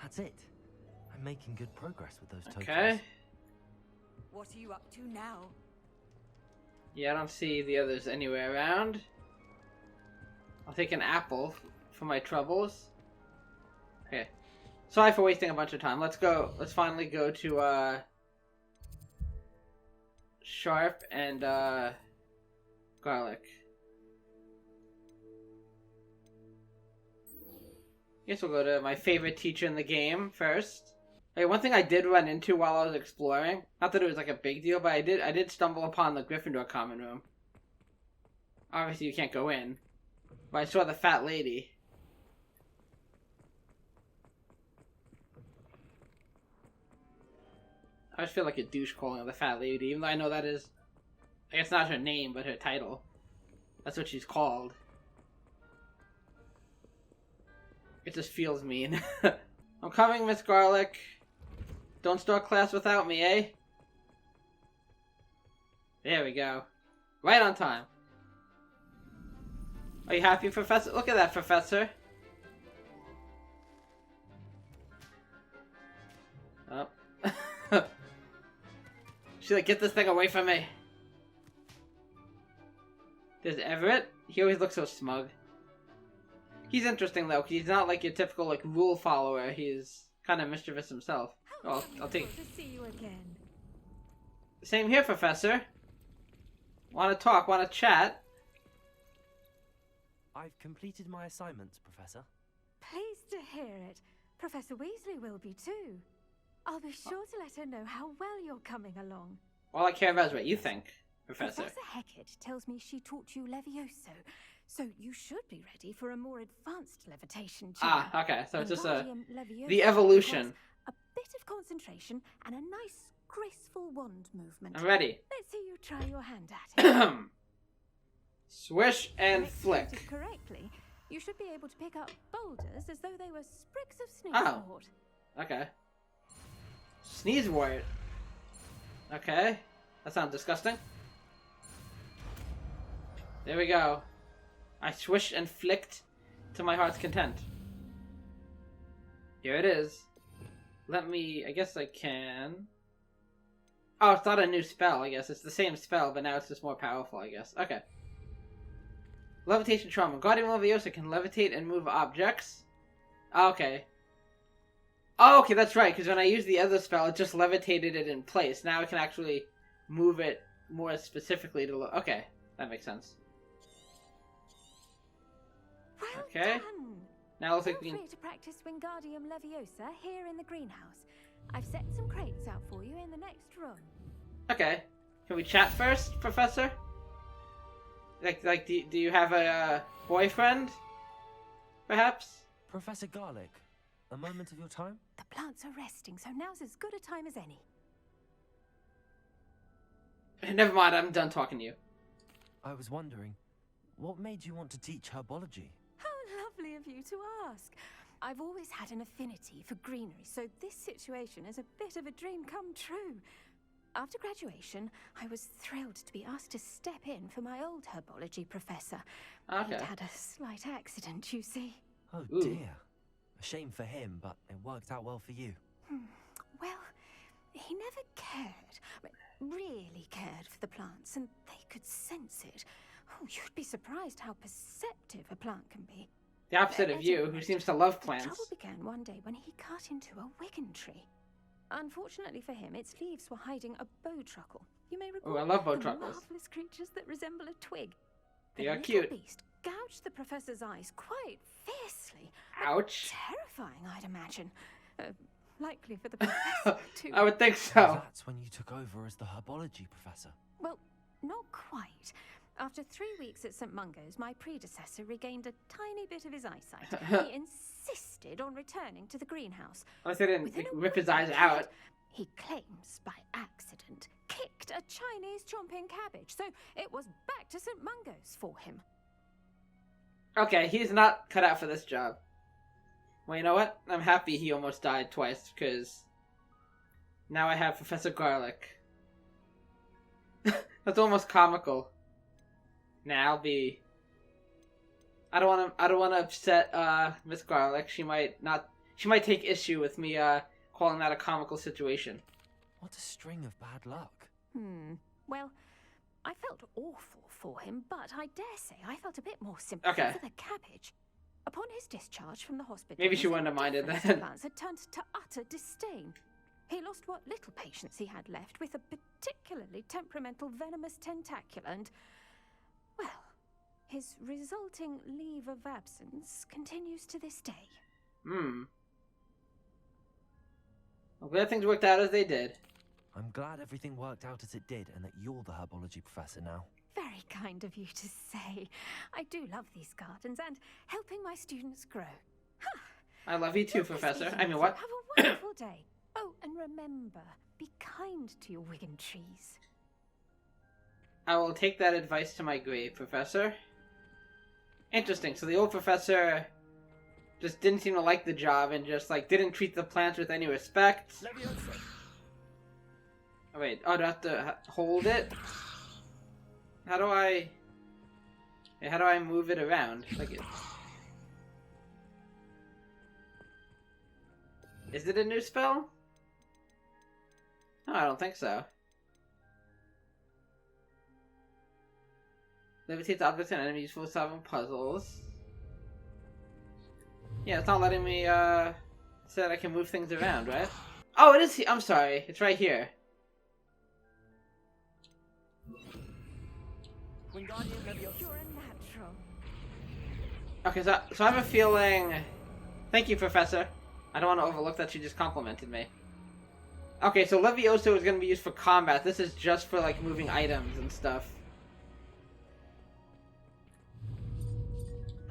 That's it. I'm making good progress with those tokens. Okay. What are you up to now? Yeah, I don't see the others anywhere around. I'll take an apple for my troubles. Okay. Sorry for wasting a bunch of time. Let's go. Let's finally go to, Sharp and, Garlic. Guess we'll go to my favorite teacher in the game first. Hey, one thing I did run into while I was exploring, not that it was like a big deal, but I did stumble upon the Gryffindor common room. Obviously, you can't go in. But I saw the fat lady. I just feel like a douche calling her the fat lady, even though I know that is... I guess not her name, but her title. That's what she's called. It just feels mean. I'm coming, Miss Garlic. Don't start class without me, eh? There we go. Right on time. Are you happy, Professor? Look at that, Professor. Oh. She's like, get this thing away from me. There's Everett. He always looks so smug. He's interesting, though, because he's not like your typical, like, rule follower. He's kind of mischievous himself. Oh, I'll take... to see you again. Same here, Professor. Want to talk? Want to chat? I've completed my assignments, Professor. Pleased to hear it. Professor Weasley will be too. I'll be sure to let her know how well you're coming along. All I care about is what you think, Professor. Professor Hecat tells me she taught you Levioso, so you should be ready for a more advanced levitation too. Ah, okay. So it's just Wingardium Leviosa the evolution. requires a bit of concentration and a nice, graceful wand movement. I'm ready. Let's see you try your hand at it. Swish and Executed flick. correctly, you should be able to pick up boulders as though they were sprigs of Oh. sneezewort. Okay. Sneezewort. Okay. That sounds disgusting. There we go. I swished and flicked to my heart's content. Here it is. Let me... I guess I can... Oh, it's not a new spell, I guess. It's the same spell, but now it's just more powerful, I guess. Okay. Levitation Trauma. Guardian Leviosa can levitate and move objects. Okay. Oh, okay, that's right, because when I used the other spell, it just levitated it in place. Now I can actually move it more specifically to... Okay, that makes sense. Well Okay. done. Now it looks Feel like we can... free to practice Wingardium Leviosa here in the greenhouse. I've set some crates out for you in the next room. Okay. Can we chat first, Professor? Like, do you have a boyfriend? Perhaps? Professor Garlic, a moment of your time? The plants are resting, so now's as good a time as any. Never mind, I'm done talking to you. I was wondering, what made you want to teach herbology? How lovely of you to ask. I've always had an affinity for greenery, so this situation is a bit of a dream come true. After graduation, I was thrilled to be asked to step in for my old herbology professor. Okay. He'd had a slight accident, you see. Oh Ooh. dear. A shame for him, but it worked out well for you. Well, he never cared, really cared for the plants, and they could sense it. Oh, you'd be surprised how perceptive a plant can be. The opposite of At you, any who rate, seems to love The plants. trouble began one day when he cut into a wigan tree. Unfortunately for him, its leaves were hiding a bowtruckle. You may recall I love the bowtruckles. marvelous creatures that resemble a twig. They The are little cute. beast gouged the professor's eyes quite fiercely. Ouch. Terrifying, I'd imagine. Likely for the professor, too. I would think so. That's when you took over as the herbology professor. Well, not quite. After 3 weeks at St. Mungo's, my predecessor regained a tiny bit of his eyesight. He insisted on returning to the greenhouse. Unless they didn't Within a rip his week, eyes he out. had, he claims by accident, kicked a Chinese chomping cabbage, so it was back to St. Mungo's for him. Okay, he's not cut out for this job. Well, you know what? I'm happy he almost died twice, because now I have Professor Garlic. That's almost comical. Now I'll be... I don't want to upset Miss Garlic. She might take issue with me calling that a comical situation. What a string of bad luck. Well, I felt awful for him, but I dare say I felt a bit more sympathy Okay. for the cabbage. Upon his discharge from the hospital, Maybe she his wouldn't have minded indifference then. to plants had turned to utter disdain. He lost what little patience he had left with a particularly temperamental venomous tentacula, and, well, his resulting leave of absence continues to this day. I'm glad things worked out as they did. I'm glad everything worked out as it did and that you're the herbology professor now. Very kind of you to say. I do love these gardens and helping my students grow. I love you too, Lovely Professor. speaking I mean, with what? you. Have a wonderful day. Oh, and remember, be kind to your Wigan trees. I will take that advice to my grave, Professor. Interesting. So the old professor just didn't seem to like the job and just, like, didn't treat the plants with any respect. Oh, wait. Oh, do I have to hold it? How do I... How do I move it around? Like it... Is it a new spell? No, I don't think so. Levitate the objects and enemies for solving puzzles. Yeah, it's not letting me, said I can move things around, right? Oh, it is. I'm sorry. It's right here. You're a natural. Okay, so I have a feeling... Thank you, Professor. I don't want to overlook that she just complimented me. Okay, so Levioso is going to be used for combat. This is just for, like, moving items and stuff.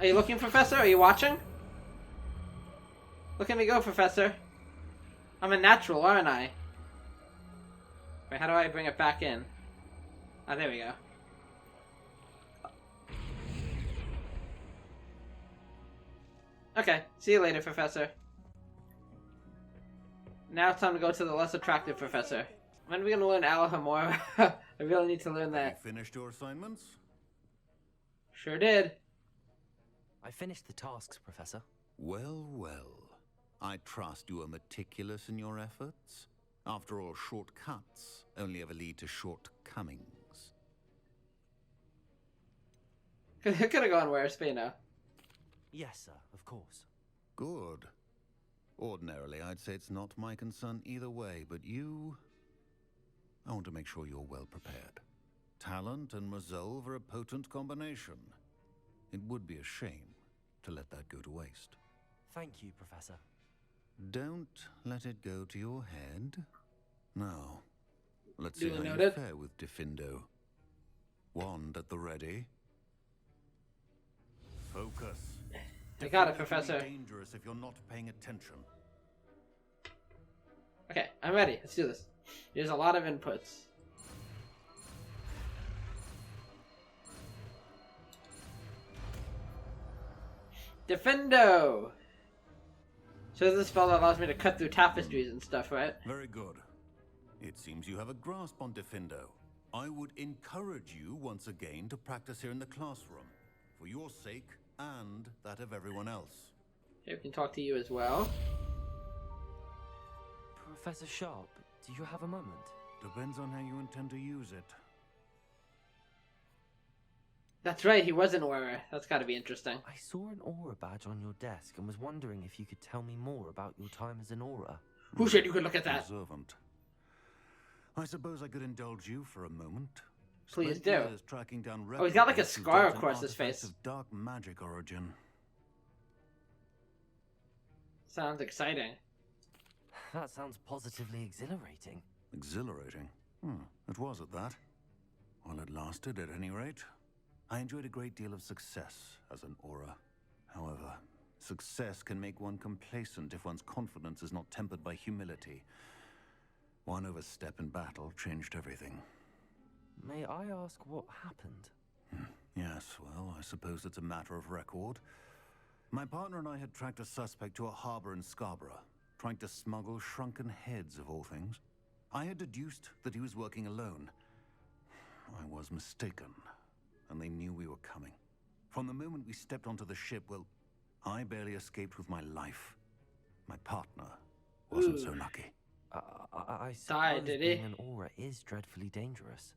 Are you looking, Professor? Are you watching? Look at me go, Professor. I'm a natural, aren't I? Wait, how do I bring it back in? Ah, there we go. Okay, see you later, Professor. Now it's time to go to the less attractive Professor. When are we going to learn Alhamora? I really need to learn that. You finished your assignments? Sure did. I finished the tasks, Professor. Well, well. I trust you are meticulous in your efforts. After all, shortcuts only ever lead to shortcomings. Could have gone worse, but you know. Yes, sir, of course. Good. Ordinarily, I'd say it's not my concern either way, but you... I want to make sure you're well prepared. Talent and resolve are a potent combination. It would be a shame to let that go to waste. Thank you, Professor. Don't let it go to your head. Now, let's see Duly how you noted. fare with Diffindo. Wand at the ready. Focus. I got it, Diffindo can be Professor. dangerous if you're not paying attention. Okay, I'm ready. Let's do this. There's a lot of inputs. Defendo! So this is a spell that allows me to cut through tapestries and stuff, right? Very good. It seems you have a grasp on Diffindo. I would encourage you once again to practice here in the classroom, for your sake and that of everyone else. Here, we can talk to you as well. Professor Sharp, do you have a moment? Depends on how you intend to use it. That's right, he was an aura. That's gotta be interesting. I saw an aura badge on your desk and was wondering if you could tell me more about your time as an aura. Who said you could look at that? Observant. I suppose I could indulge you for a moment. Please Spent do. years tracking down Oh, he's got like a replicates who scar dealt in across his artifacts face. of dark magic origin. Sounds exciting. That sounds positively exhilarating. Exhilarating. It was at that. While it lasted, at any rate. I enjoyed a great deal of success as an aura. However, success can make one complacent if one's confidence is not tempered by humility. One overstep in battle changed everything. May I ask what happened? Yes, well, I suppose it's a matter of record. My partner and I had tracked a suspect to a harbor in Scarborough, trying to smuggle shrunken heads of all things. I had deduced that he was working alone. I was mistaken, and they knew we were coming. From the moment we stepped onto the ship, well, I barely escaped with my life. My partner wasn't so lucky. I Died, suppose did he? being an aura is dreadfully dangerous.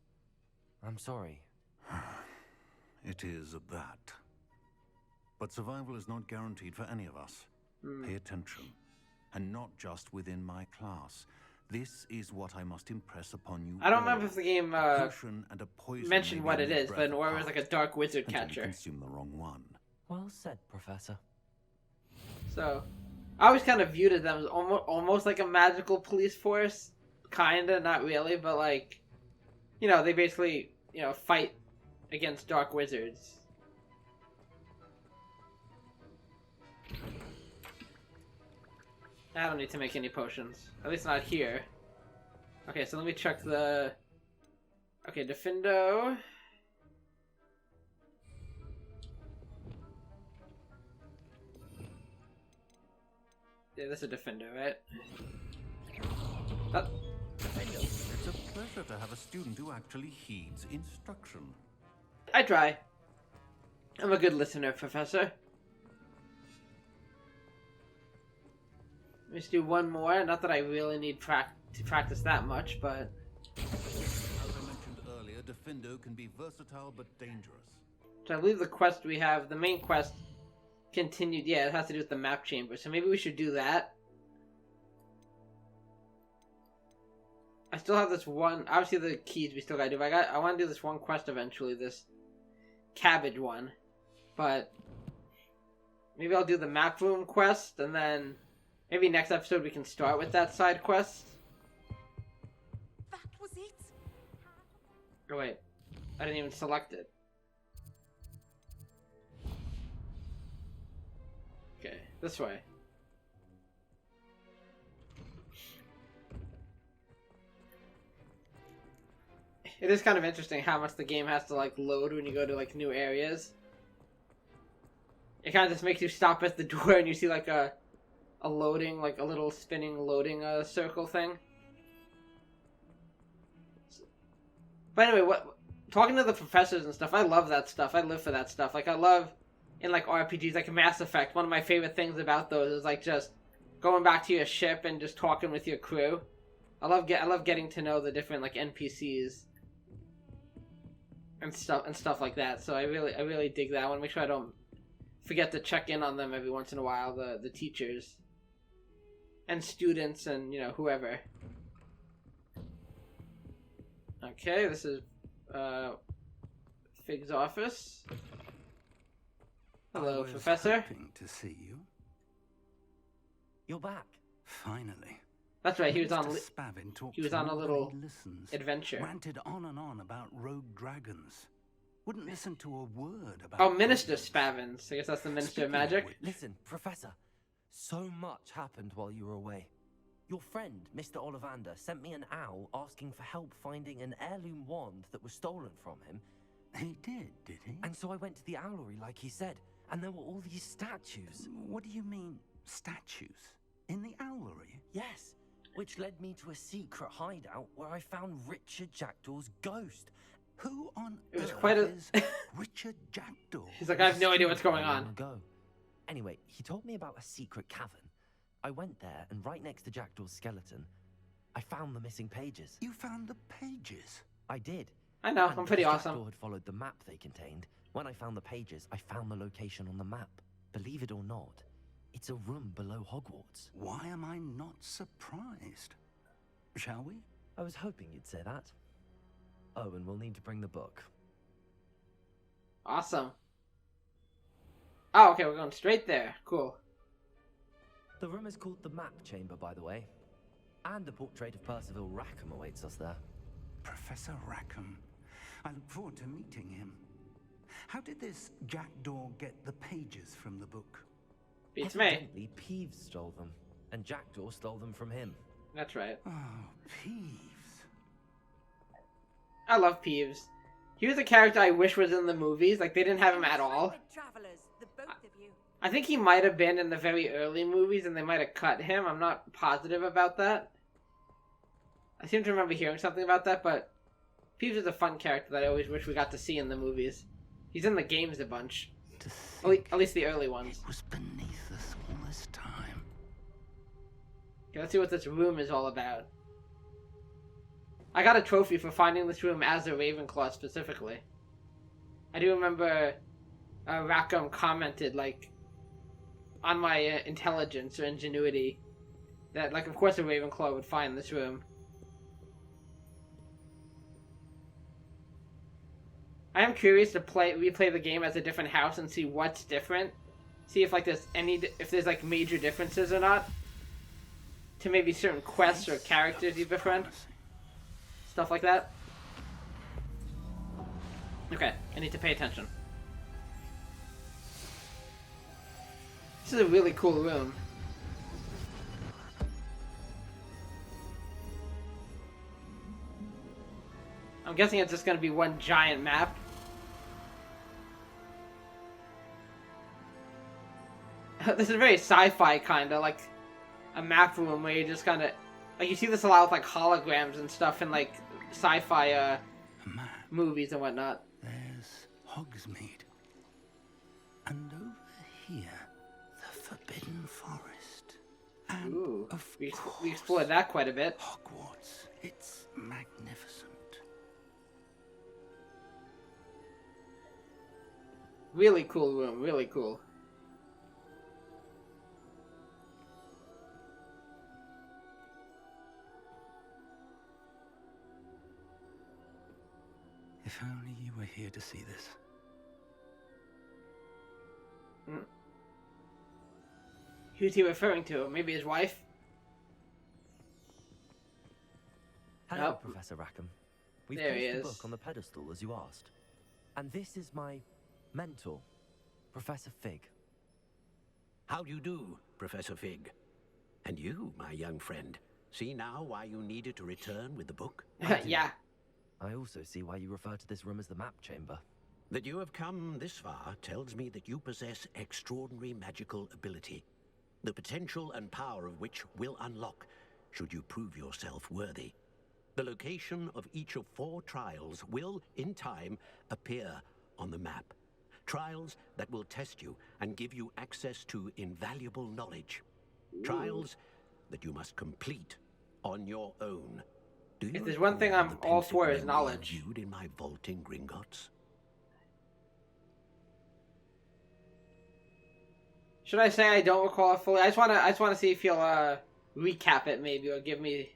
I'm sorry. It is at that. But survival is not guaranteed for any of us. Pay attention. And not just within my class. This is what I must impress upon you. I don't all. remember if the game A potion and a poison mentioned may what be it mere is, breath but an aura is apart like a dark wizard until you catcher. consume the wrong one. Well said, Professor. So, I always kind of viewed them as almost like a magical police force. Kinda, not really, but like, you know, they basically, you know, fight against dark wizards. I don't need to make any potions. At least not here. Okay, so let me check the... Okay, Defendo. Yeah, this is Defendo, right? Oh. It's a pleasure to have a student who actually heeds instruction. I try. I'm a good listener, Professor. Let's do one more. Not that I really need to practice that much, but... As I mentioned earlier, Defendo can be versatile but dangerous. So I believe the quest we have, the main quest, continued. Yeah, it has to do with the map chamber, so maybe we should do that. I still have this one. Obviously, the keys we still gotta do. But I want to do this one quest eventually. This cabbage one, but maybe I'll do the map room quest, and then maybe next episode we can start with that side quest. That was it. Oh wait, I didn't even select it. Okay, this way. It is kind of interesting how much the game has to like load when you go to like new areas. It kind of just makes you stop at the door and you see like a loading, like a little spinning loading circle thing. But anyway, talking to the professors and stuff, I love that stuff. I live for that stuff. Like I love in like RPGs, like Mass Effect. One of my favorite things about those is like just going back to your ship and just talking with your crew. I love getting to know the different like NPCs. And stuff like that. So I really dig that. I want to make sure I don't forget to check in on them every once in a while. The teachers and students and whoever. Okay, this is Fig's office. Hello, Professor. Hoping to see you. You're back. Finally. That's right. He was on a little adventure. Ranted on and on about rogue dragons. Wouldn't listen to a word about. Oh, Minister Spavins. I guess that's the Minister of Magic. Listen, Professor. So much happened while you were away. Your friend, Mr. Ollivander, sent me an owl asking for help finding an heirloom wand that was stolen from him. He did he? And so I went to the owlery like he said, and there were all these statues. What do you mean, statues? In the owlery? Yes. Which led me to a secret hideout where I found Richard Jackdaw's ghost. Who on It was earth quite a... is Richard Jackdaw? He's like, I have no idea what's going on. Ago. Anyway, he told me about a secret cavern. I went there, and right next to Jackdaw's skeleton, I found the missing pages. You found the pages? I did. I know, And I'm pretty because awesome. Jackdaw had followed the map they contained. When I found the pages, I found the location on the map. Believe it or not, it's a room below Hogwarts. Why am I not surprised? Shall we? I was hoping you'd say that. Oh, and we'll need to bring the book. Awesome. Oh, okay, we're going straight there. Cool. The room is called the Map Chamber, by the way. And a portrait of Percival Rackham awaits us there. Professor Rackham. I look forward to meeting him. How did this Jackdaw get the pages from the book? Beats me. Evidently, Peeves stole them, and Jackdaw stole them from him. That's right. Oh, Peeves. I love Peeves. He was a character I wish was in the movies. Like, they didn't have him at all. Travelers, the both of you. I think he might have been in the very early movies and they might have cut him. I'm not positive about that. I seem to remember hearing something about that, but Peeves is a fun character that I always wish we got to see in the movies. He's in the games a bunch. At least the early ones. It was beneath us all this time. Okay, let's see what this room is all about. I got a trophy for finding this room as a Ravenclaw specifically. I do remember Rackham commented, like, on my intelligence or ingenuity, that, like, of course a Ravenclaw would find this room. I am curious to replay the game as a different house and see what's different. See if, like, if there's, like, major differences or not. To maybe certain quests or characters you befriend. Stuff like that. Okay, I need to pay attention. This is a really cool room. I'm guessing it's just going to be one giant map. This is very sci-fi kind of, like a map room where you just kind of, like, you see this a lot with like holograms and stuff in like sci-fi movies and whatnot. There's Hogsmeade. And over here, the Forbidden Forest. And Ooh, of we course, explored that quite a bit. Hogwarts. It's magnificent. Really cool room, really cool. If only you were here to see this. Who's he referring to? Maybe his wife? Hello, Nope. Professor Rackham. We've There he placed the is. book on the pedestal as you asked. And this is my mentor, Professor Fig. How do you do, Professor Fig? And you, my young friend, see now why you needed to return with the book? Yeah. I also see why you refer to this room as the map chamber. That you have come this far tells me that you possess extraordinary magical ability, the potential and power of which will unlock should you prove yourself worthy. The location of each of 4 trials will, in time, appear on the map. Trials that will test you and give you access to invaluable knowledge. Trials that you must complete on your own. Do you If there's one thing recall I'm the all pensive for is memory knowledge. you viewed in my vaulting Gringotts? Should I say I don't recall it fully? I just wanna see if you'll recap it maybe, or give me.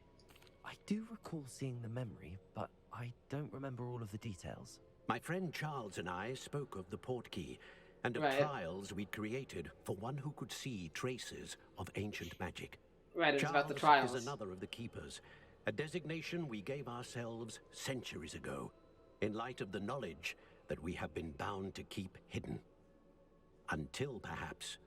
I do recall seeing the memory, but I don't remember all of the details. My friend Charles and I spoke of the portkey and of Right. trials we'd created for one who could see traces of ancient magic. Right, it was about the Charles trials. is another of the keepers, a designation we gave ourselves centuries ago, in light of the knowledge that we have been bound to keep hidden. Until perhaps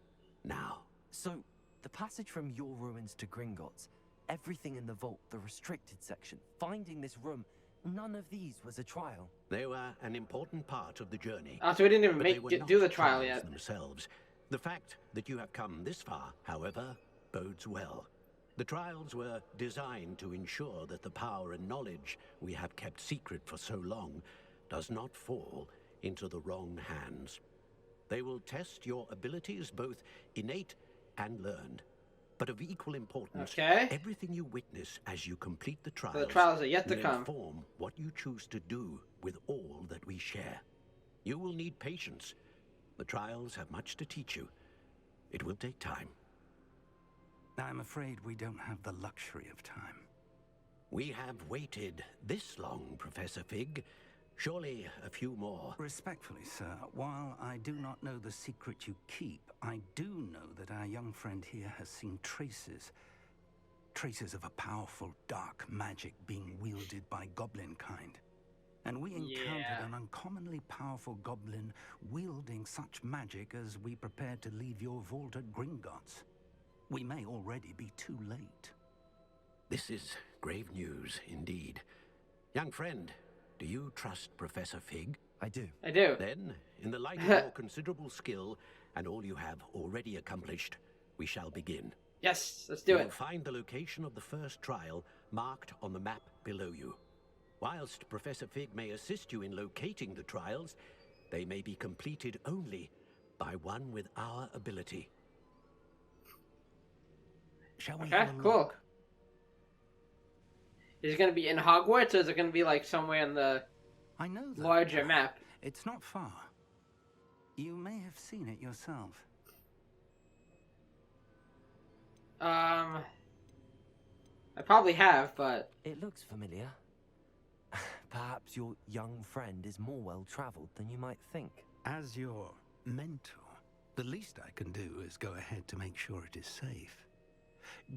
now. So, the passage from your ruins to Gringotts, everything in the vault, the restricted section, finding this room, none of these was a trial. They were an important part of the journey. Oh, so we didn't even but they were not do the trial trials yet. themselves. The fact that you have come this far, however, bodes well. The trials were designed to ensure that the power and knowledge we have kept secret for so long does not fall into the wrong hands. They will test your abilities, both innate and learned. But of equal importance, Okay. everything you witness as you complete the trials, So the trials are yet to will come. inform what you choose to do with all that we share. You will need patience. The trials have much to teach you. It will take time. I'm afraid we don't have the luxury of time. We have waited this long, Professor Fig. Surely a few more. Respectfully, sir, while I do not know the secret you keep, I do know that our young friend here has seen traces of a powerful dark magic being wielded by goblin kind. And we encountered an uncommonly powerful goblin wielding such magic as we prepared to leave your vault at Gringotts. We may already be too late. This is grave news indeed. Young friend, do you trust Professor Fig? I do. I do. Then, in the light of your considerable skill and all you have already accomplished, we shall begin. Yes, let's do You'll it. find the location of the first trial marked on the map below you. Whilst Professor Fig may assist you in locating the trials, they may be completed only by one with our ability. Shall we Okay, have a cool. look? Is it going to be in Hogwarts, or is it going to be like somewhere in the I know that. larger map? It's not far. You may have seen it yourself. I probably have, but It looks familiar. Perhaps your young friend is more well-traveled than you might think. As your mentor, the least I can do is go ahead to make sure it is safe.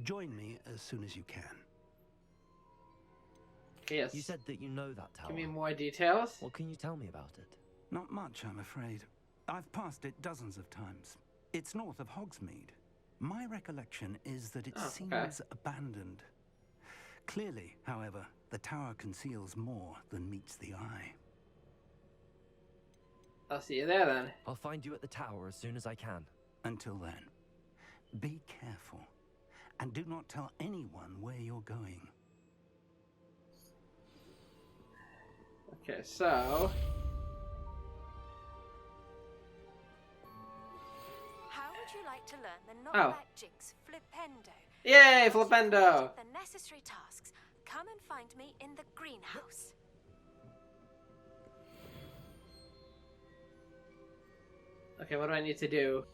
Join me as soon as you can. yes. You said that you know that tower. Give me more details. What can you tell me about it? Not much, I'm afraid. I've passed it dozens of times. It's north of Hogsmeade. My recollection is that it seems abandoned. Clearly, however, the tower conceals more than meets the eye. I'll see you there then. I'll find you at the tower as soon as I can. Until then, be careful. And do not tell anyone where you're going. Okay, so... How would you like to learn the Oh. knockback jigs, Flipendo? Yay, Once you've Flipendo! completed the necessary tasks, come and find me in the greenhouse. Okay, what do I need to do?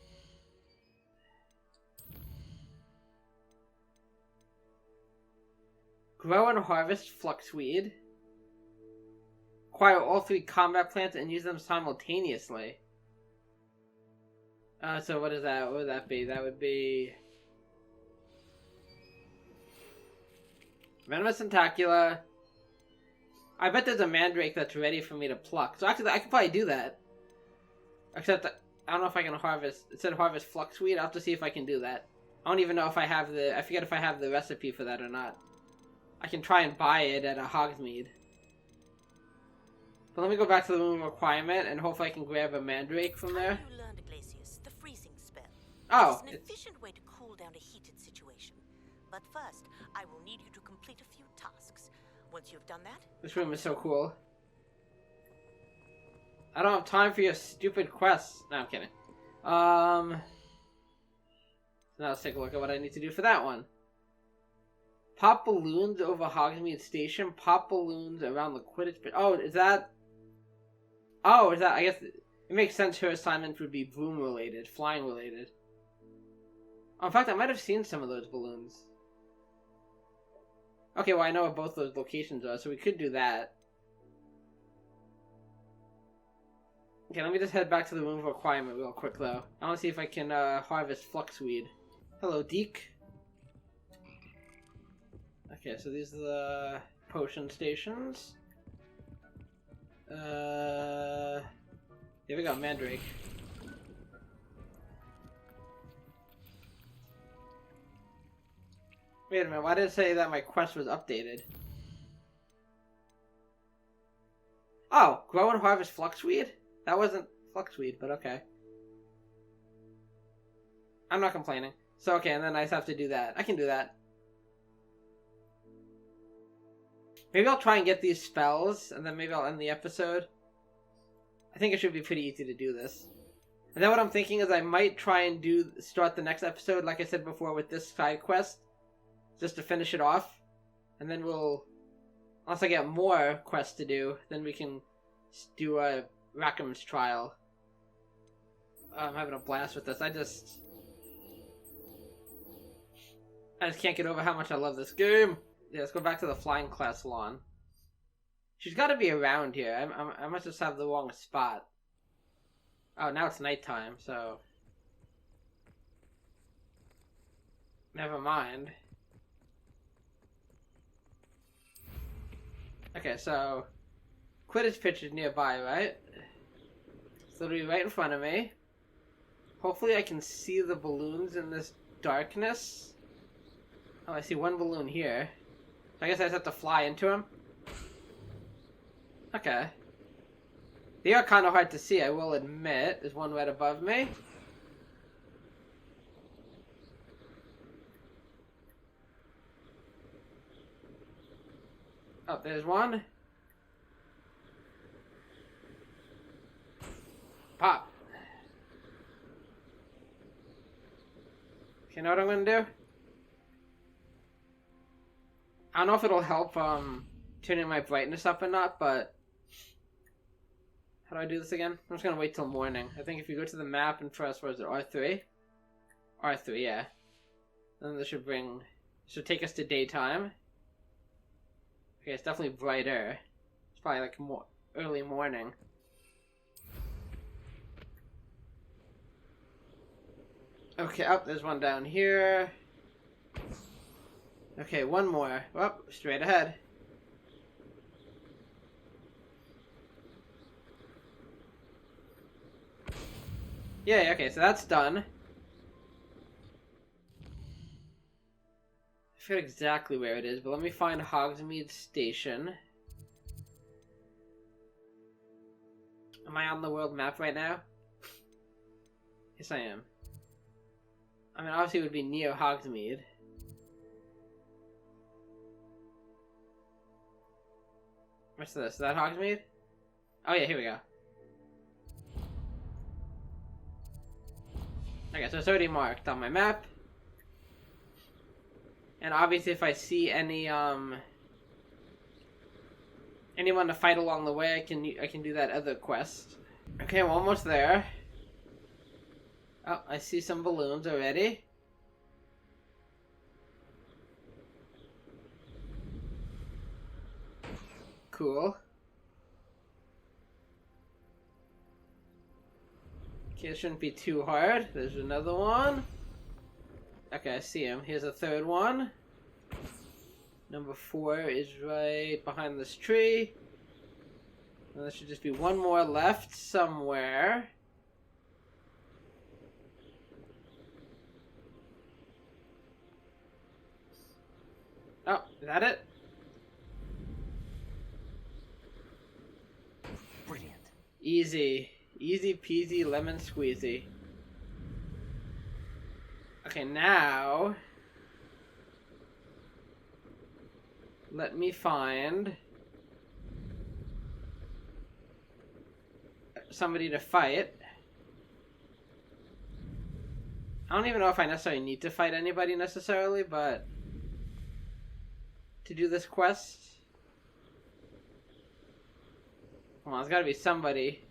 Grow and harvest fluxweed. Acquire all 3 combat plants and use them simultaneously. So what is that? What would that be? That would be... Venomous Tentacula. I bet there's a Mandrake that's ready for me to pluck. So actually, I could probably do that. Except, I don't know if I can harvest... It said harvest fluxweed. I'll have to see if I can do that. I don't even know if I have the... I forget if I have the recipe for that or not. I can try and buy it at a Hogsmeade. But let me go back to the room requirement and hopefully I can grab a Mandrake from there. You learned, Iglesias, the freezing spell. Oh, It's an efficient way to cool down a heated situation. But first, I will need you to complete a few tasks. Once you've done that... This room is so cool. I don't have time for your stupid quests. No, I'm kidding. Now let's take a look at what I need to do for that one. Pop balloons over Hogsmeade Station. Pop balloons around the Quidditch pitch. Oh, is that... Oh, is that... I guess it makes sense her assignment would be broom related. Flying related. Oh, in fact, I might have seen some of those balloons. Okay, well, I know where both those locations are, so we could do that. Okay, let me just head back to the room requirement real quick, though. I want to see if I can harvest fluxweed. Hello, Deke. Okay, so these are the potion stations. Here we go, Mandrake. Wait a minute, why did it say that my quest was updated? Oh, grow and harvest fluxweed? That wasn't fluxweed, but okay. I'm not complaining. So okay, and then I just have to do that. I can do that. Maybe I'll try and get these spells, and then maybe I'll end the episode. I think it should be pretty easy to do this. And then what I'm thinking is I might try and start the next episode, like I said before, with this side quest. Just to finish it off. And then we'll... Unless I get more quests to do, then we can do a Rackham's trial. I'm having a blast with this. I just can't get over how much I love this game. Yeah, let's go back to the flying class lawn. She's got to be around here. I must just have the wrong spot. Oh, now it's nighttime, so... Never mind. Okay, so... Quidditch pitch is nearby, right? So it'll be right in front of me. Hopefully I can see the balloons in this darkness. Oh, I see one balloon here. I guess I just have to fly into them. Okay. They are kind of hard to see, I will admit. There's one right above me. Oh, there's one. Pop. You know what I'm gonna do? I don't know if it'll help tuning my brightness up or not, but how do I do this again? I'm just gonna wait till morning. I think if you go to the map and press, what is it, R3? R3, yeah. Then this should take us to daytime. Okay, it's definitely brighter. It's probably like more early morning. Okay, there's one down here. Okay, one more. Oh, straight ahead. Yeah, okay, so that's done. I forget exactly where it is, but let me find Hogsmeade Station. Am I on the world map right now? Yes, I am. I mean, obviously it would be near Hogsmeade. What's this? Is that Hogsmeade? Oh yeah, here we go. Okay, so it's already marked on my map. And obviously if I see any anyone to fight along the way, I can do that other quest. Okay, I'm almost there. Oh, I see some balloons already. Cool. Okay, it shouldn't be too hard. There's another one. Okay, I see him. Here's a third one. Number 4 is right behind this tree. And there should just be one more left somewhere. Oh, is that it? Brilliant. Easy. Easy peasy lemon squeezy. Okay, now let me find somebody to fight. I don't even know if I necessarily need to fight anybody necessarily, but to do this quest, come on, there's gotta be somebody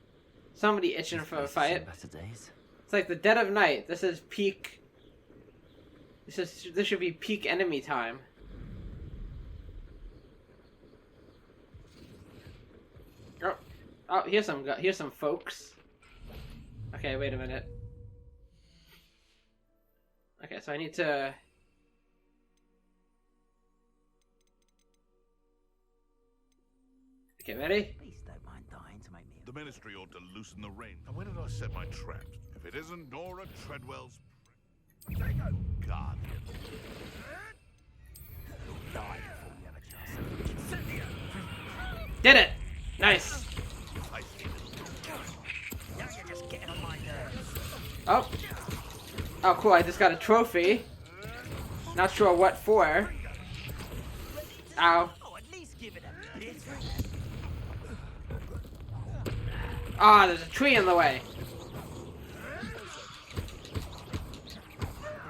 itching for a fight. Better days. It's like the dead of night. This is peak. This should be peak enemy time. Oh, here's some folks. Okay, wait a minute. Okay, so I need to. Okay, ready? Please don't mind dying to make me. The Ministry ought to loosen the rein. And when did I set my traps? If it isn't Nora Treadwell's guardian. Die before you have a chance. Did it! Nice. Now you're just getting on my nerves. Oh. Oh, cool. I just got a trophy. Not sure what for. Ow. Oh, at least give it a bit. Ah, there's a tree in the way.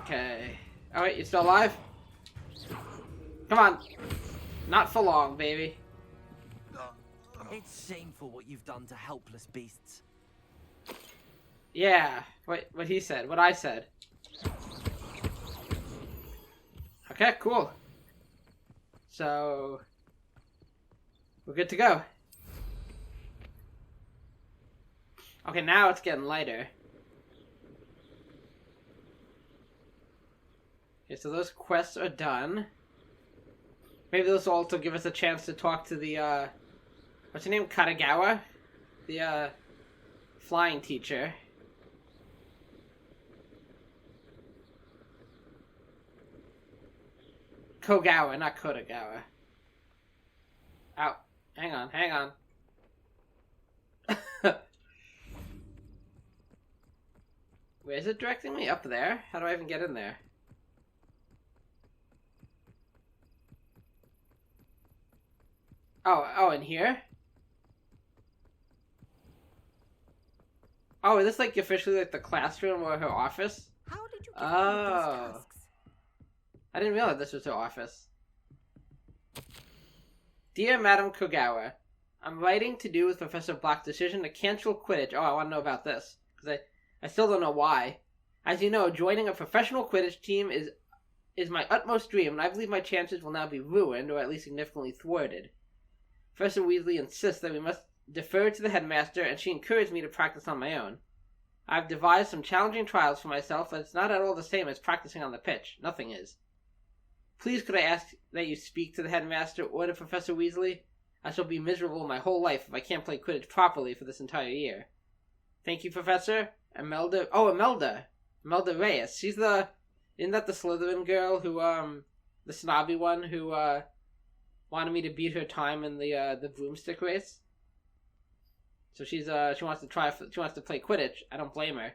Okay. Oh wait, you still alive? Come on. Not for long, baby. It's shameful what you've done to helpless beasts. Yeah. What he said. What I said. Okay, cool. So we're good to go. Okay, now it's getting lighter. Okay, so those quests are done. Maybe this will also give us a chance to talk to the, what's her name? Katagawa? The, flying teacher. Kogawa, not Kodagawa. Ow. Hang on. Where is it directing me? Up there? How do I even get in there? Oh, in here? Oh, is this like officially like the classroom or her office? How did you get all of these tasks? I didn't realize this was her office. Dear Madam Kogawa, I'm writing to do with Professor Black's decision to cancel Quidditch. Oh, I want to know about this. Because I still don't know why. As you know, joining a professional Quidditch team is my utmost dream, and I believe my chances will now be ruined, or at least significantly thwarted. Professor Weasley insists that we must defer to the headmaster, and she encouraged me to practice on my own. I've devised some challenging trials for myself, but it's not at all the same as practicing on the pitch. Nothing is. Please could I ask that you speak to the headmaster or to Professor Weasley? I shall be miserable my whole life if I can't play Quidditch properly for this entire year. Thank you, Professor. Imelda. Oh, Imelda. Imelda Reyes. She's the... Isn't that the Slytherin girl who, the snobby one who, wanted me to beat her time in the broomstick race? So she wants to play Quidditch. I don't blame her.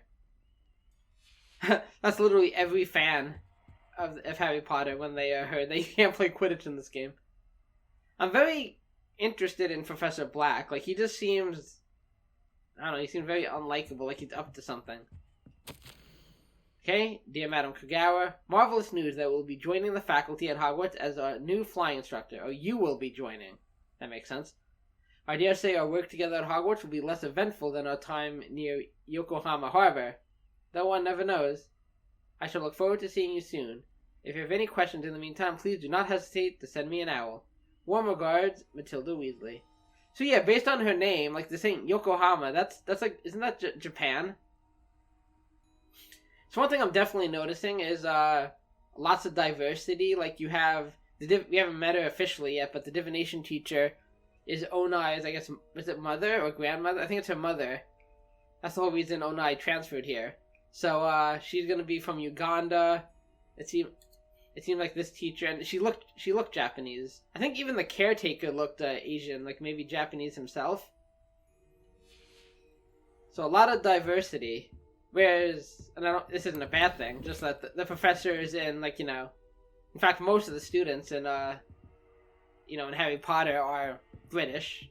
That's literally every fan of Harry Potter when they heard they can't play Quidditch in this game. I'm very interested in Professor Black. Like, he just seems... I don't know, he seems very unlikable, like he's up to something. Okay, dear Madam Kagawa, marvelous news that we'll be joining the faculty at Hogwarts as a new flying instructor. Or you will be joining. That makes sense. I dare say our work together at Hogwarts will be less eventful than our time near Yokohama Harbor. Though one never knows. I shall look forward to seeing you soon. If you have any questions in the meantime, please do not hesitate to send me an owl. Warm regards, Matilda Weasley. So yeah, based on her name, like this ain't Yokohama, that's like, isn't that Japan? So one thing I'm definitely noticing is lots of diversity. Like we haven't met her officially yet, but the divination teacher is Onai's, I guess, is it mother or grandmother? I think it's her mother. That's the whole reason Onai transferred here. So she's gonna be from Uganda. It seemed like this teacher, and she looked Japanese. I think even the caretaker looked Asian, like maybe Japanese himself. So a lot of diversity. Whereas, and this isn't a bad thing, just that the professors and, like, you know, in fact, most of the students in, you know, in Harry Potter are British.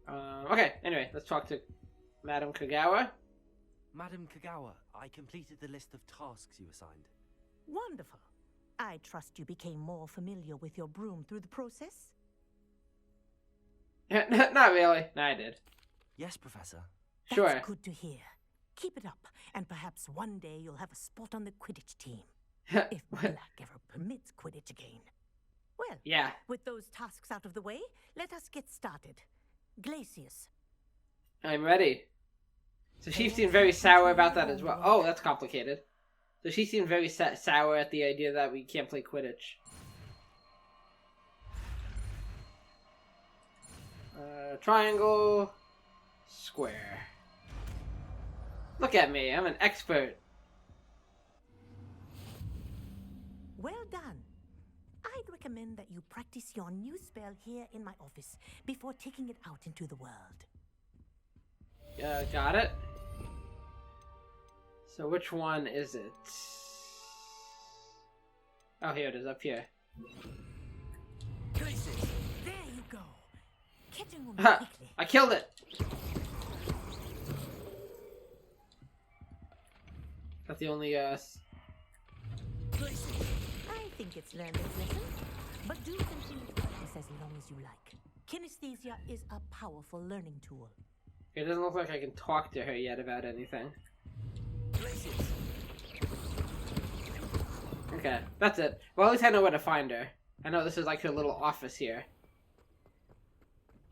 Okay, anyway, let's talk to Madam Kagawa. Madam Kagawa, I completed the list of tasks you assigned. Wonderful. I trust you became more familiar with your broom through the process? Not really. No, I did. Yes, Professor. Sure. That's good to hear. Keep it up, and perhaps one day you'll have a spot on the Quidditch team. If Black ever permits Quidditch again. Well, yeah. With those tasks out of the way, let us get started. Glacius. I'm ready. So she seemed very sour about that as well. Oh, that's complicated. So she seemed very sour at the idea that we can't play Quidditch. Triangle. Square. Look at me, I'm an expert. Well done. I'd recommend that you practice your new spell here in my office before taking it out into the world. Got it. So which one is it? Oh, here it is, up here. There you go. Catching them Ha! quickly. I killed it! That's the only, I think it's learned its lesson, but do continue to practice as long as you like. Kinesthesia is a powerful learning tool. It doesn't look like I can talk to her yet about anything. Okay, that's it. Well, at least I know where to find her. I know this is like her little office here.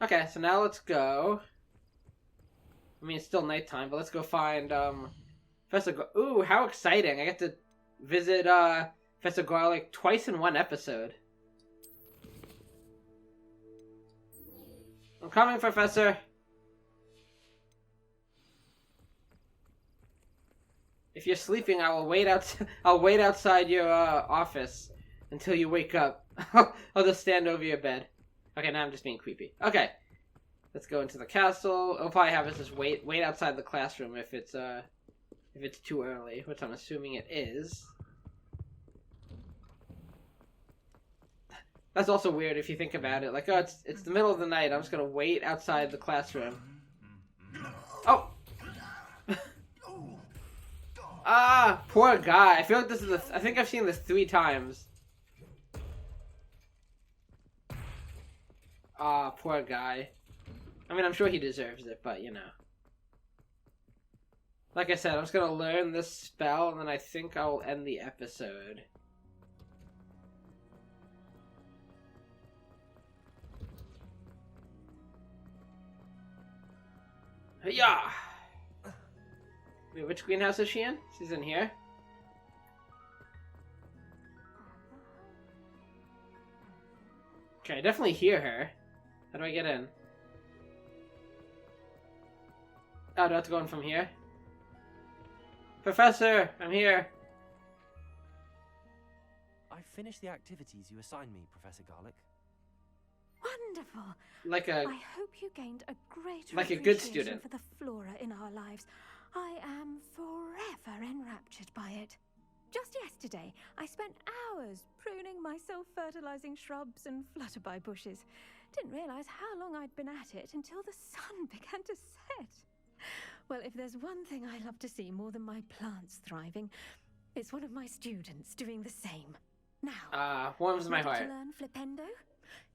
Okay, so now let's go. I mean, it's still nighttime, but let's go find, Professor Ooh, how exciting. I get to visit, Professor Garlic twice in one episode. I'm coming, Professor. If you're sleeping, I will wait I'll wait outside your office until you wake up. I'll just stand over your bed. Okay, now I'm just being creepy. Okay, let's go into the castle. It'll probably have us just wait outside the classroom if it's too early, which I'm assuming it is. That's also weird if you think about it. Like, oh, it's the middle of the night. I'm just gonna wait outside the classroom. Oh. Ah, poor guy. I feel like this is I think I've seen this 3 times. Ah, poor guy. I mean, I'm sure he deserves it, but, you know. Like I said, I'm just gonna learn this spell, and then I think I'll end the episode. Yeah. Wait, which greenhouse is she in? She's in here. Okay, I definitely hear her. How do I get in? Oh, do I have to go in from here? Professor, I'm here. I finished the activities you assigned me, Professor Garlic. Wonderful. I hope you gained a great like a good appreciation student. for the flora in our lives. I am forever enraptured by it. Just yesterday, I spent hours pruning my self-fertilizing shrubs and flutterby bushes. Didn't realize how long I'd been at it until the sun began to set. Well, if there's one thing I love to see more than my plants thriving, it's one of my students doing the same. Now, warms my ready heart. to learn Flipendo?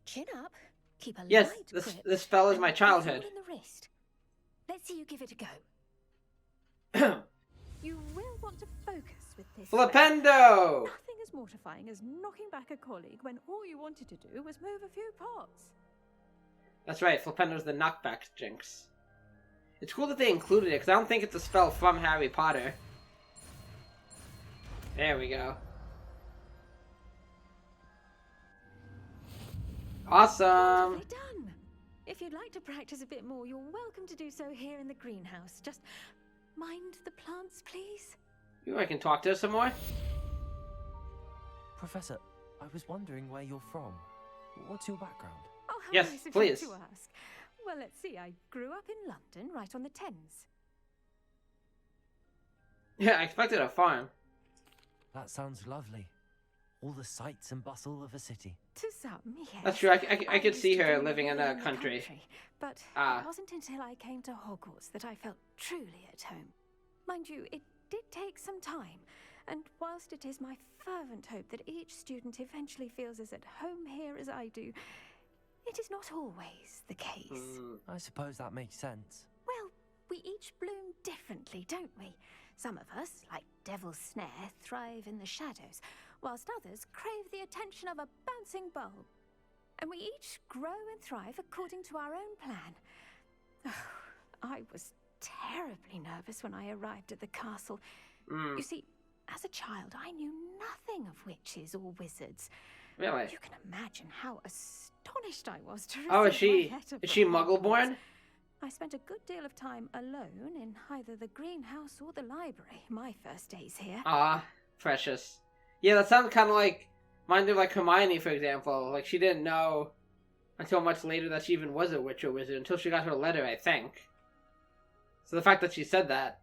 Chin up, keep a Yes, light this grip, spell is and my a childhood. ball in the wrist. Let's see you give it a go. You will want to focus with this. Flipendo! Nothing as mortifying as knocking back a colleague when all you wanted to do was move a few pots. That's right, Flipendo's the knockback jinx. It's cool that they included it, because I don't think it's a spell from Harry Potter. There we go. Awesome! Wonderfully done. If you'd like to practice a bit more, you're welcome to do so here in the greenhouse. Just mind the plants, please. Ooh, I can talk to her some more. Professor, I was wondering where you're from. What's your background? Oh, how Yes, nice of please. you to ask. Well, let's see. I grew up in London, right on the Thames. Yeah, I expected a farm. That sounds lovely. All the sights and bustle of a city. To some, yes. That's true, I could used see to her dream of living in a the country. But Ah. it wasn't until I came to Hogwarts that I felt truly at home. Mind you, it did take some time. And whilst it is my fervent hope that each student eventually feels as at home here as I do, it is not always the case. I suppose that makes sense. Well, we each bloom differently, don't we? Some of us, like Devil's Snare, thrive in the shadows, whilst others crave the attention of a bouncing bulb. And we each grow and thrive according to our own plan. Oh, I was terribly nervous when I arrived at the castle. You see, as a child, I knew nothing of witches or wizards. Really? You can imagine how astonished I was to receive Oh, my is she letter from Muggle-born? I spent a good deal of time alone in either the greenhouse or the library, my first days here. Ah, precious. Yeah, that sounds kind of like, reminded me of like Hermione, for example. Like, she didn't know until much later that she even was a witch or wizard, until she got her letter, I think. So the fact that she said that,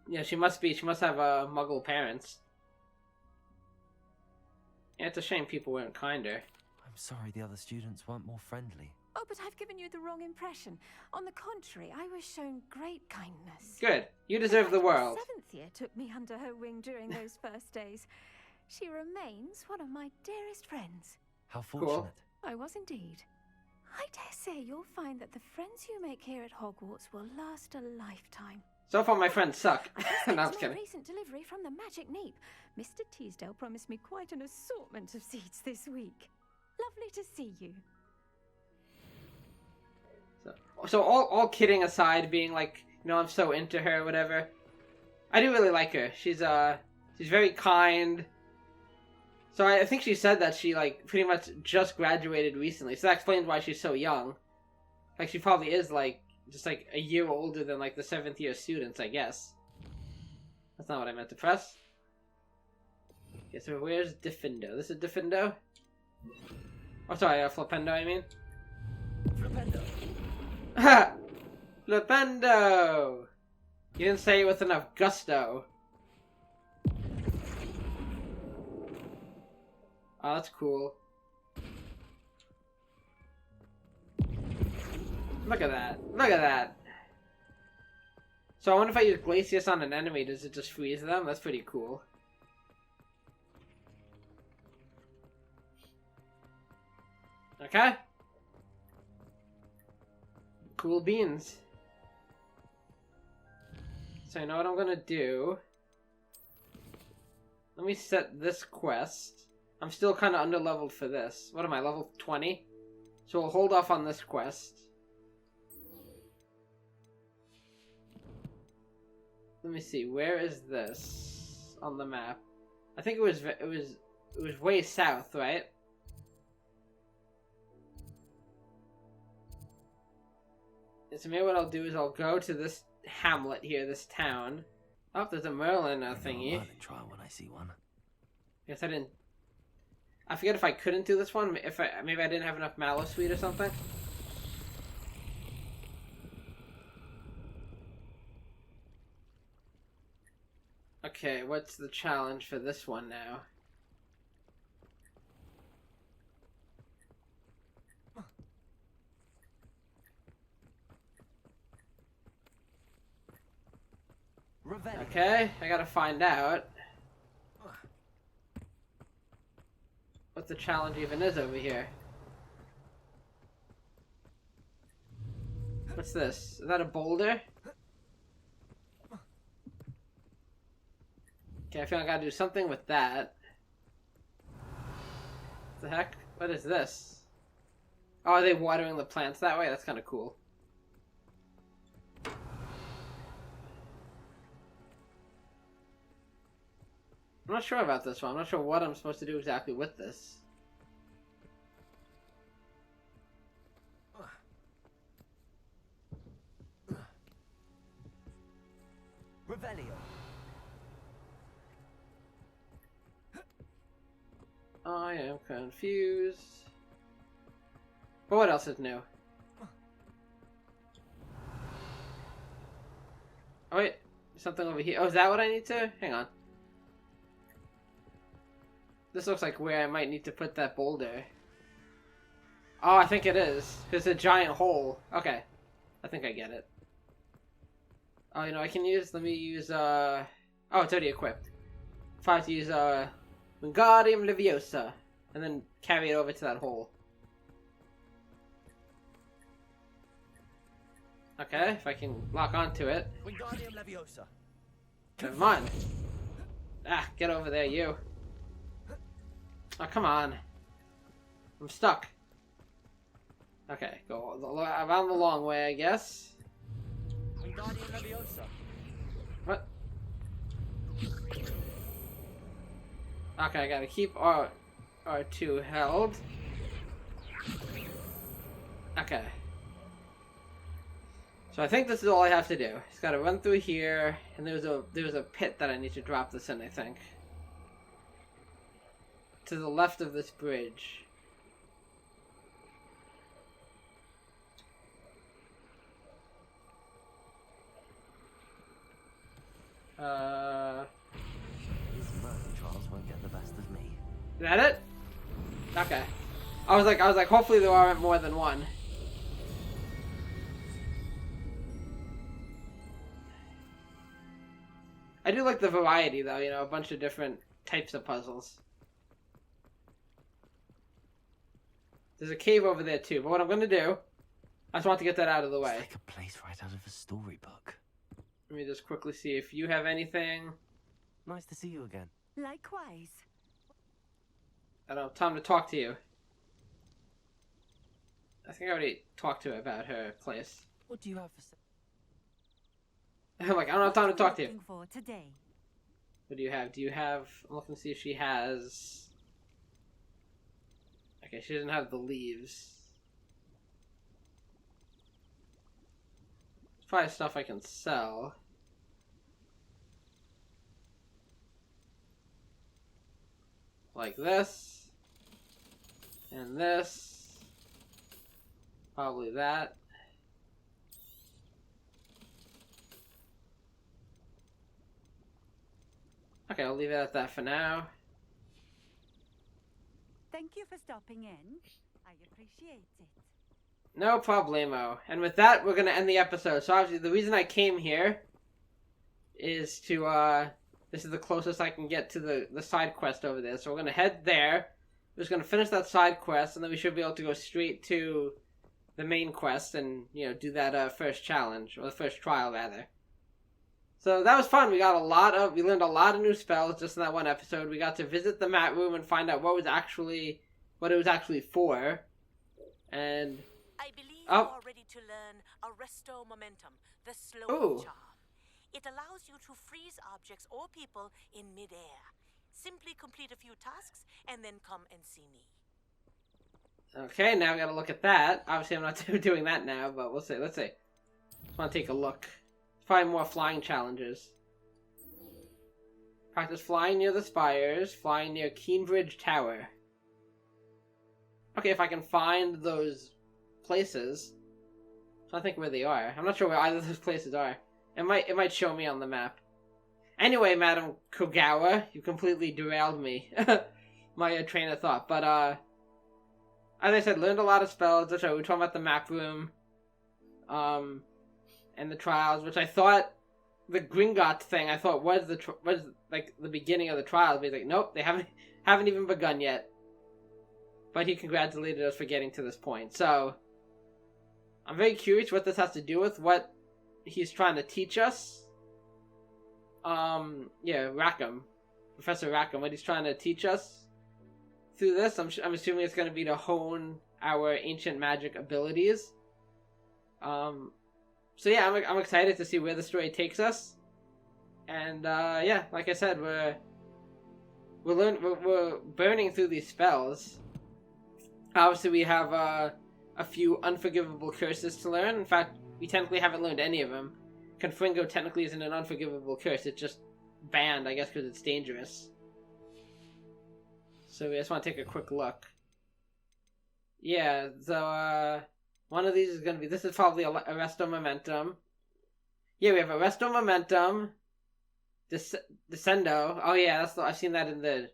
yeah, she must have Muggle parents. Yeah, it's a shame people weren't kinder. I'm sorry the other students weren't more friendly. Oh, but I've given you the wrong impression. On the contrary, I was shown great kindness. Good. You deserve the world. Seventh year took me under her wing during those first days. She remains one of my dearest friends. How fortunate. I was indeed. I dare say you'll find that the friends you make here at Hogwarts will last a lifetime. So far, my friends suck. No, I'm It's just my kidding. recent delivery from the Magic Neep. Mr. Teasdale promised me quite an assortment of seeds this week. Lovely to see you. So all kidding aside, being like, you know, I'm so into her or whatever, I do really like her. She's very kind. So I think she said that she like pretty much just graduated recently, so that explains why she's so young. Like she probably is like just like a year older than like the 7th year students, I guess. That's not what I meant to press. Okay, so where's Diffindo? This is Diffindo? Oh, sorry, Flipendo, I mean. Flipendo. Ha! Flipendo! You didn't say it with enough gusto. Oh, that's cool. Look at that. Look at that. So I wonder if I use Glacius on an enemy, does it just freeze them? That's pretty cool. Okay. Cool beans. So you know what I'm gonna do? Let me set this quest. I'm still kind of under-leveled for this. What am I, level 20? So we'll hold off on this quest. Let me see, where is this on the map? I think it was way south, right? So maybe what I'll do is I'll go to this hamlet here, this town. Oh, there's a Merlin thingy. Merlin trial when I see one. Guess I didn't. I forget if I couldn't do this one. If maybe I didn't have enough mallow sweet or something. Okay, what's the challenge for this one now? Okay, I gotta find out what the challenge even is over here. What's this? Is that a boulder? Okay, I feel like I gotta do something with that. What the heck? What is this? Oh, are they watering the plants that way? That's kind of cool. I'm not sure about this one. I'm not sure what I'm supposed to do exactly with this. Revelio. I am confused. But what else is new? Oh wait, something over here. Oh, is that what I need to? Hang on. This looks like where I might need to put that boulder. Oh, I think it is. There's a giant hole. Okay. I think I get it. Oh, you know, I can use... Let me use, Oh, it's already equipped. If I have to use, Wingardium Leviosa. And then carry it over to that hole. Okay, if I can lock onto it. Wingardium Leviosa. Come on. Ah, get over there, you. Oh, come on. I'm stuck. Okay, go around the long way, I guess. Wingardium Leviosa. What? Okay, I gotta keep R2 held. Okay. So I think this is all I have to do. Just gotta run through here, and there's a pit that I need to drop this in, I think. To the left of this bridge. These Merlin trials won't get the best of me. Is that it? Okay. I was like, hopefully there aren't more than one. I do like the variety, though. You know, a bunch of different types of puzzles. There's a cave over there too, but what I'm gonna do, I just want to get that out of the way. It's like a place right out of a storybook. Let me just quickly see if you have anything. Nice to see you again. Likewise. I don't have time to talk to you. I think I already talked to her about her place. What do you have for... I'm like, I don't have time to talk to you. For today? What do you have? Do you have... I'm looking to see if she has... Okay, she doesn't have the leaves. There's probably stuff I can sell. Like this. And this. Probably that. Okay, I'll leave it at that for now. Thank you for stopping in. I appreciate it. No problemo. And with that, we're going to end the episode. So obviously, the reason I came here is to, this is the closest I can get to the side quest over there. So we're going to head there. We're just going to finish that side quest, and then we should be able to go straight to the main quest and, you know, do that first challenge, or the first trial, rather. So that was fun. We learned a lot of new spells just in that one episode. We got to visit the mat room and find out what it was actually for. And I believe you are ready to learn Arresto Momentum, the slowing charm. It allows you to freeze objects or people in midair. Simply complete a few tasks and then come and see me. Okay, now we gotta look at that. Obviously, I'm not doing that now, but we'll see. Let's see. Just want to take a look. Probably more flying challenges. Practice flying near the spires, flying near Keenbridge Tower. Okay, if I can find those places. I'm trying to think where they are. I'm not sure where either of those places are. It might show me on the map. Anyway, Madam Kogawa, you completely derailed me. My train of thought. But, as I said, learned a lot of spells. That's right, we were talking about the map room. And the trials, which I thought, the Gringotts thing, I thought was like the beginning of the trials. But he's like, nope, they haven't even begun yet. But he congratulated us for getting to this point. So, I'm very curious what this has to do with what he's trying to teach us. Yeah, Rackham. Professor Rackham, what he's trying to teach us through this. I'm assuming it's going to be to hone our ancient magic abilities. So yeah, I'm excited to see where the story takes us. And, yeah, like I said, we're burning through these spells. Obviously, we have, a few unforgivable curses to learn. In fact, we technically haven't learned any of them. Confringo technically isn't an unforgivable curse. It's just banned, I guess, because it's dangerous. So we just want to take a quick look. Yeah, so, one of these is going to be... This is probably Arresto Momentum. Yeah, we have Arresto Momentum. Descendo. Oh yeah, I've seen that in the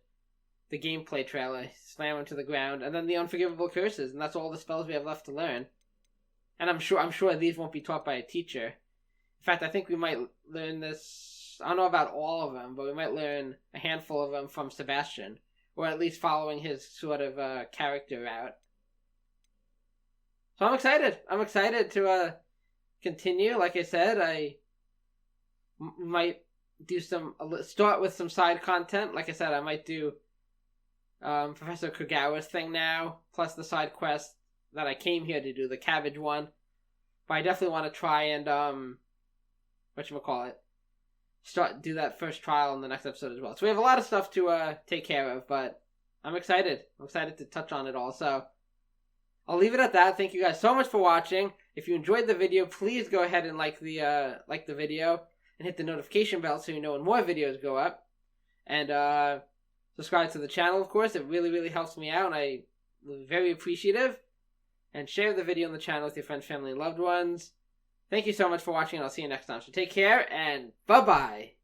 gameplay trailer. Slam him to the ground. And then the Unforgivable Curses. And that's all the spells we have left to learn. And I'm sure these won't be taught by a teacher. In fact, I think we might learn this... I don't know about all of them, but we might learn a handful of them from Sebastian. Or at least following his sort of character route. So I'm excited. I'm excited to continue. Like I said, I might do start with some side content. Like I said, I might do Professor Kogawa's thing now, plus the side quest that I came here to do, the cabbage one. But I definitely want to try and do that first trial in the next episode as well. So we have a lot of stuff to take care of, but I'm excited. I'm excited to touch on it all. So I'll leave it at that. Thank you guys so much for watching. If you enjoyed the video, please go ahead and like the video and hit the notification bell so you know when more videos go up. And subscribe to the channel, of course. It really, really helps me out, and I'm very appreciative. And share the video on the channel with your friends, family, and loved ones. Thank you so much for watching, and I'll see you next time. So take care, and bye-bye.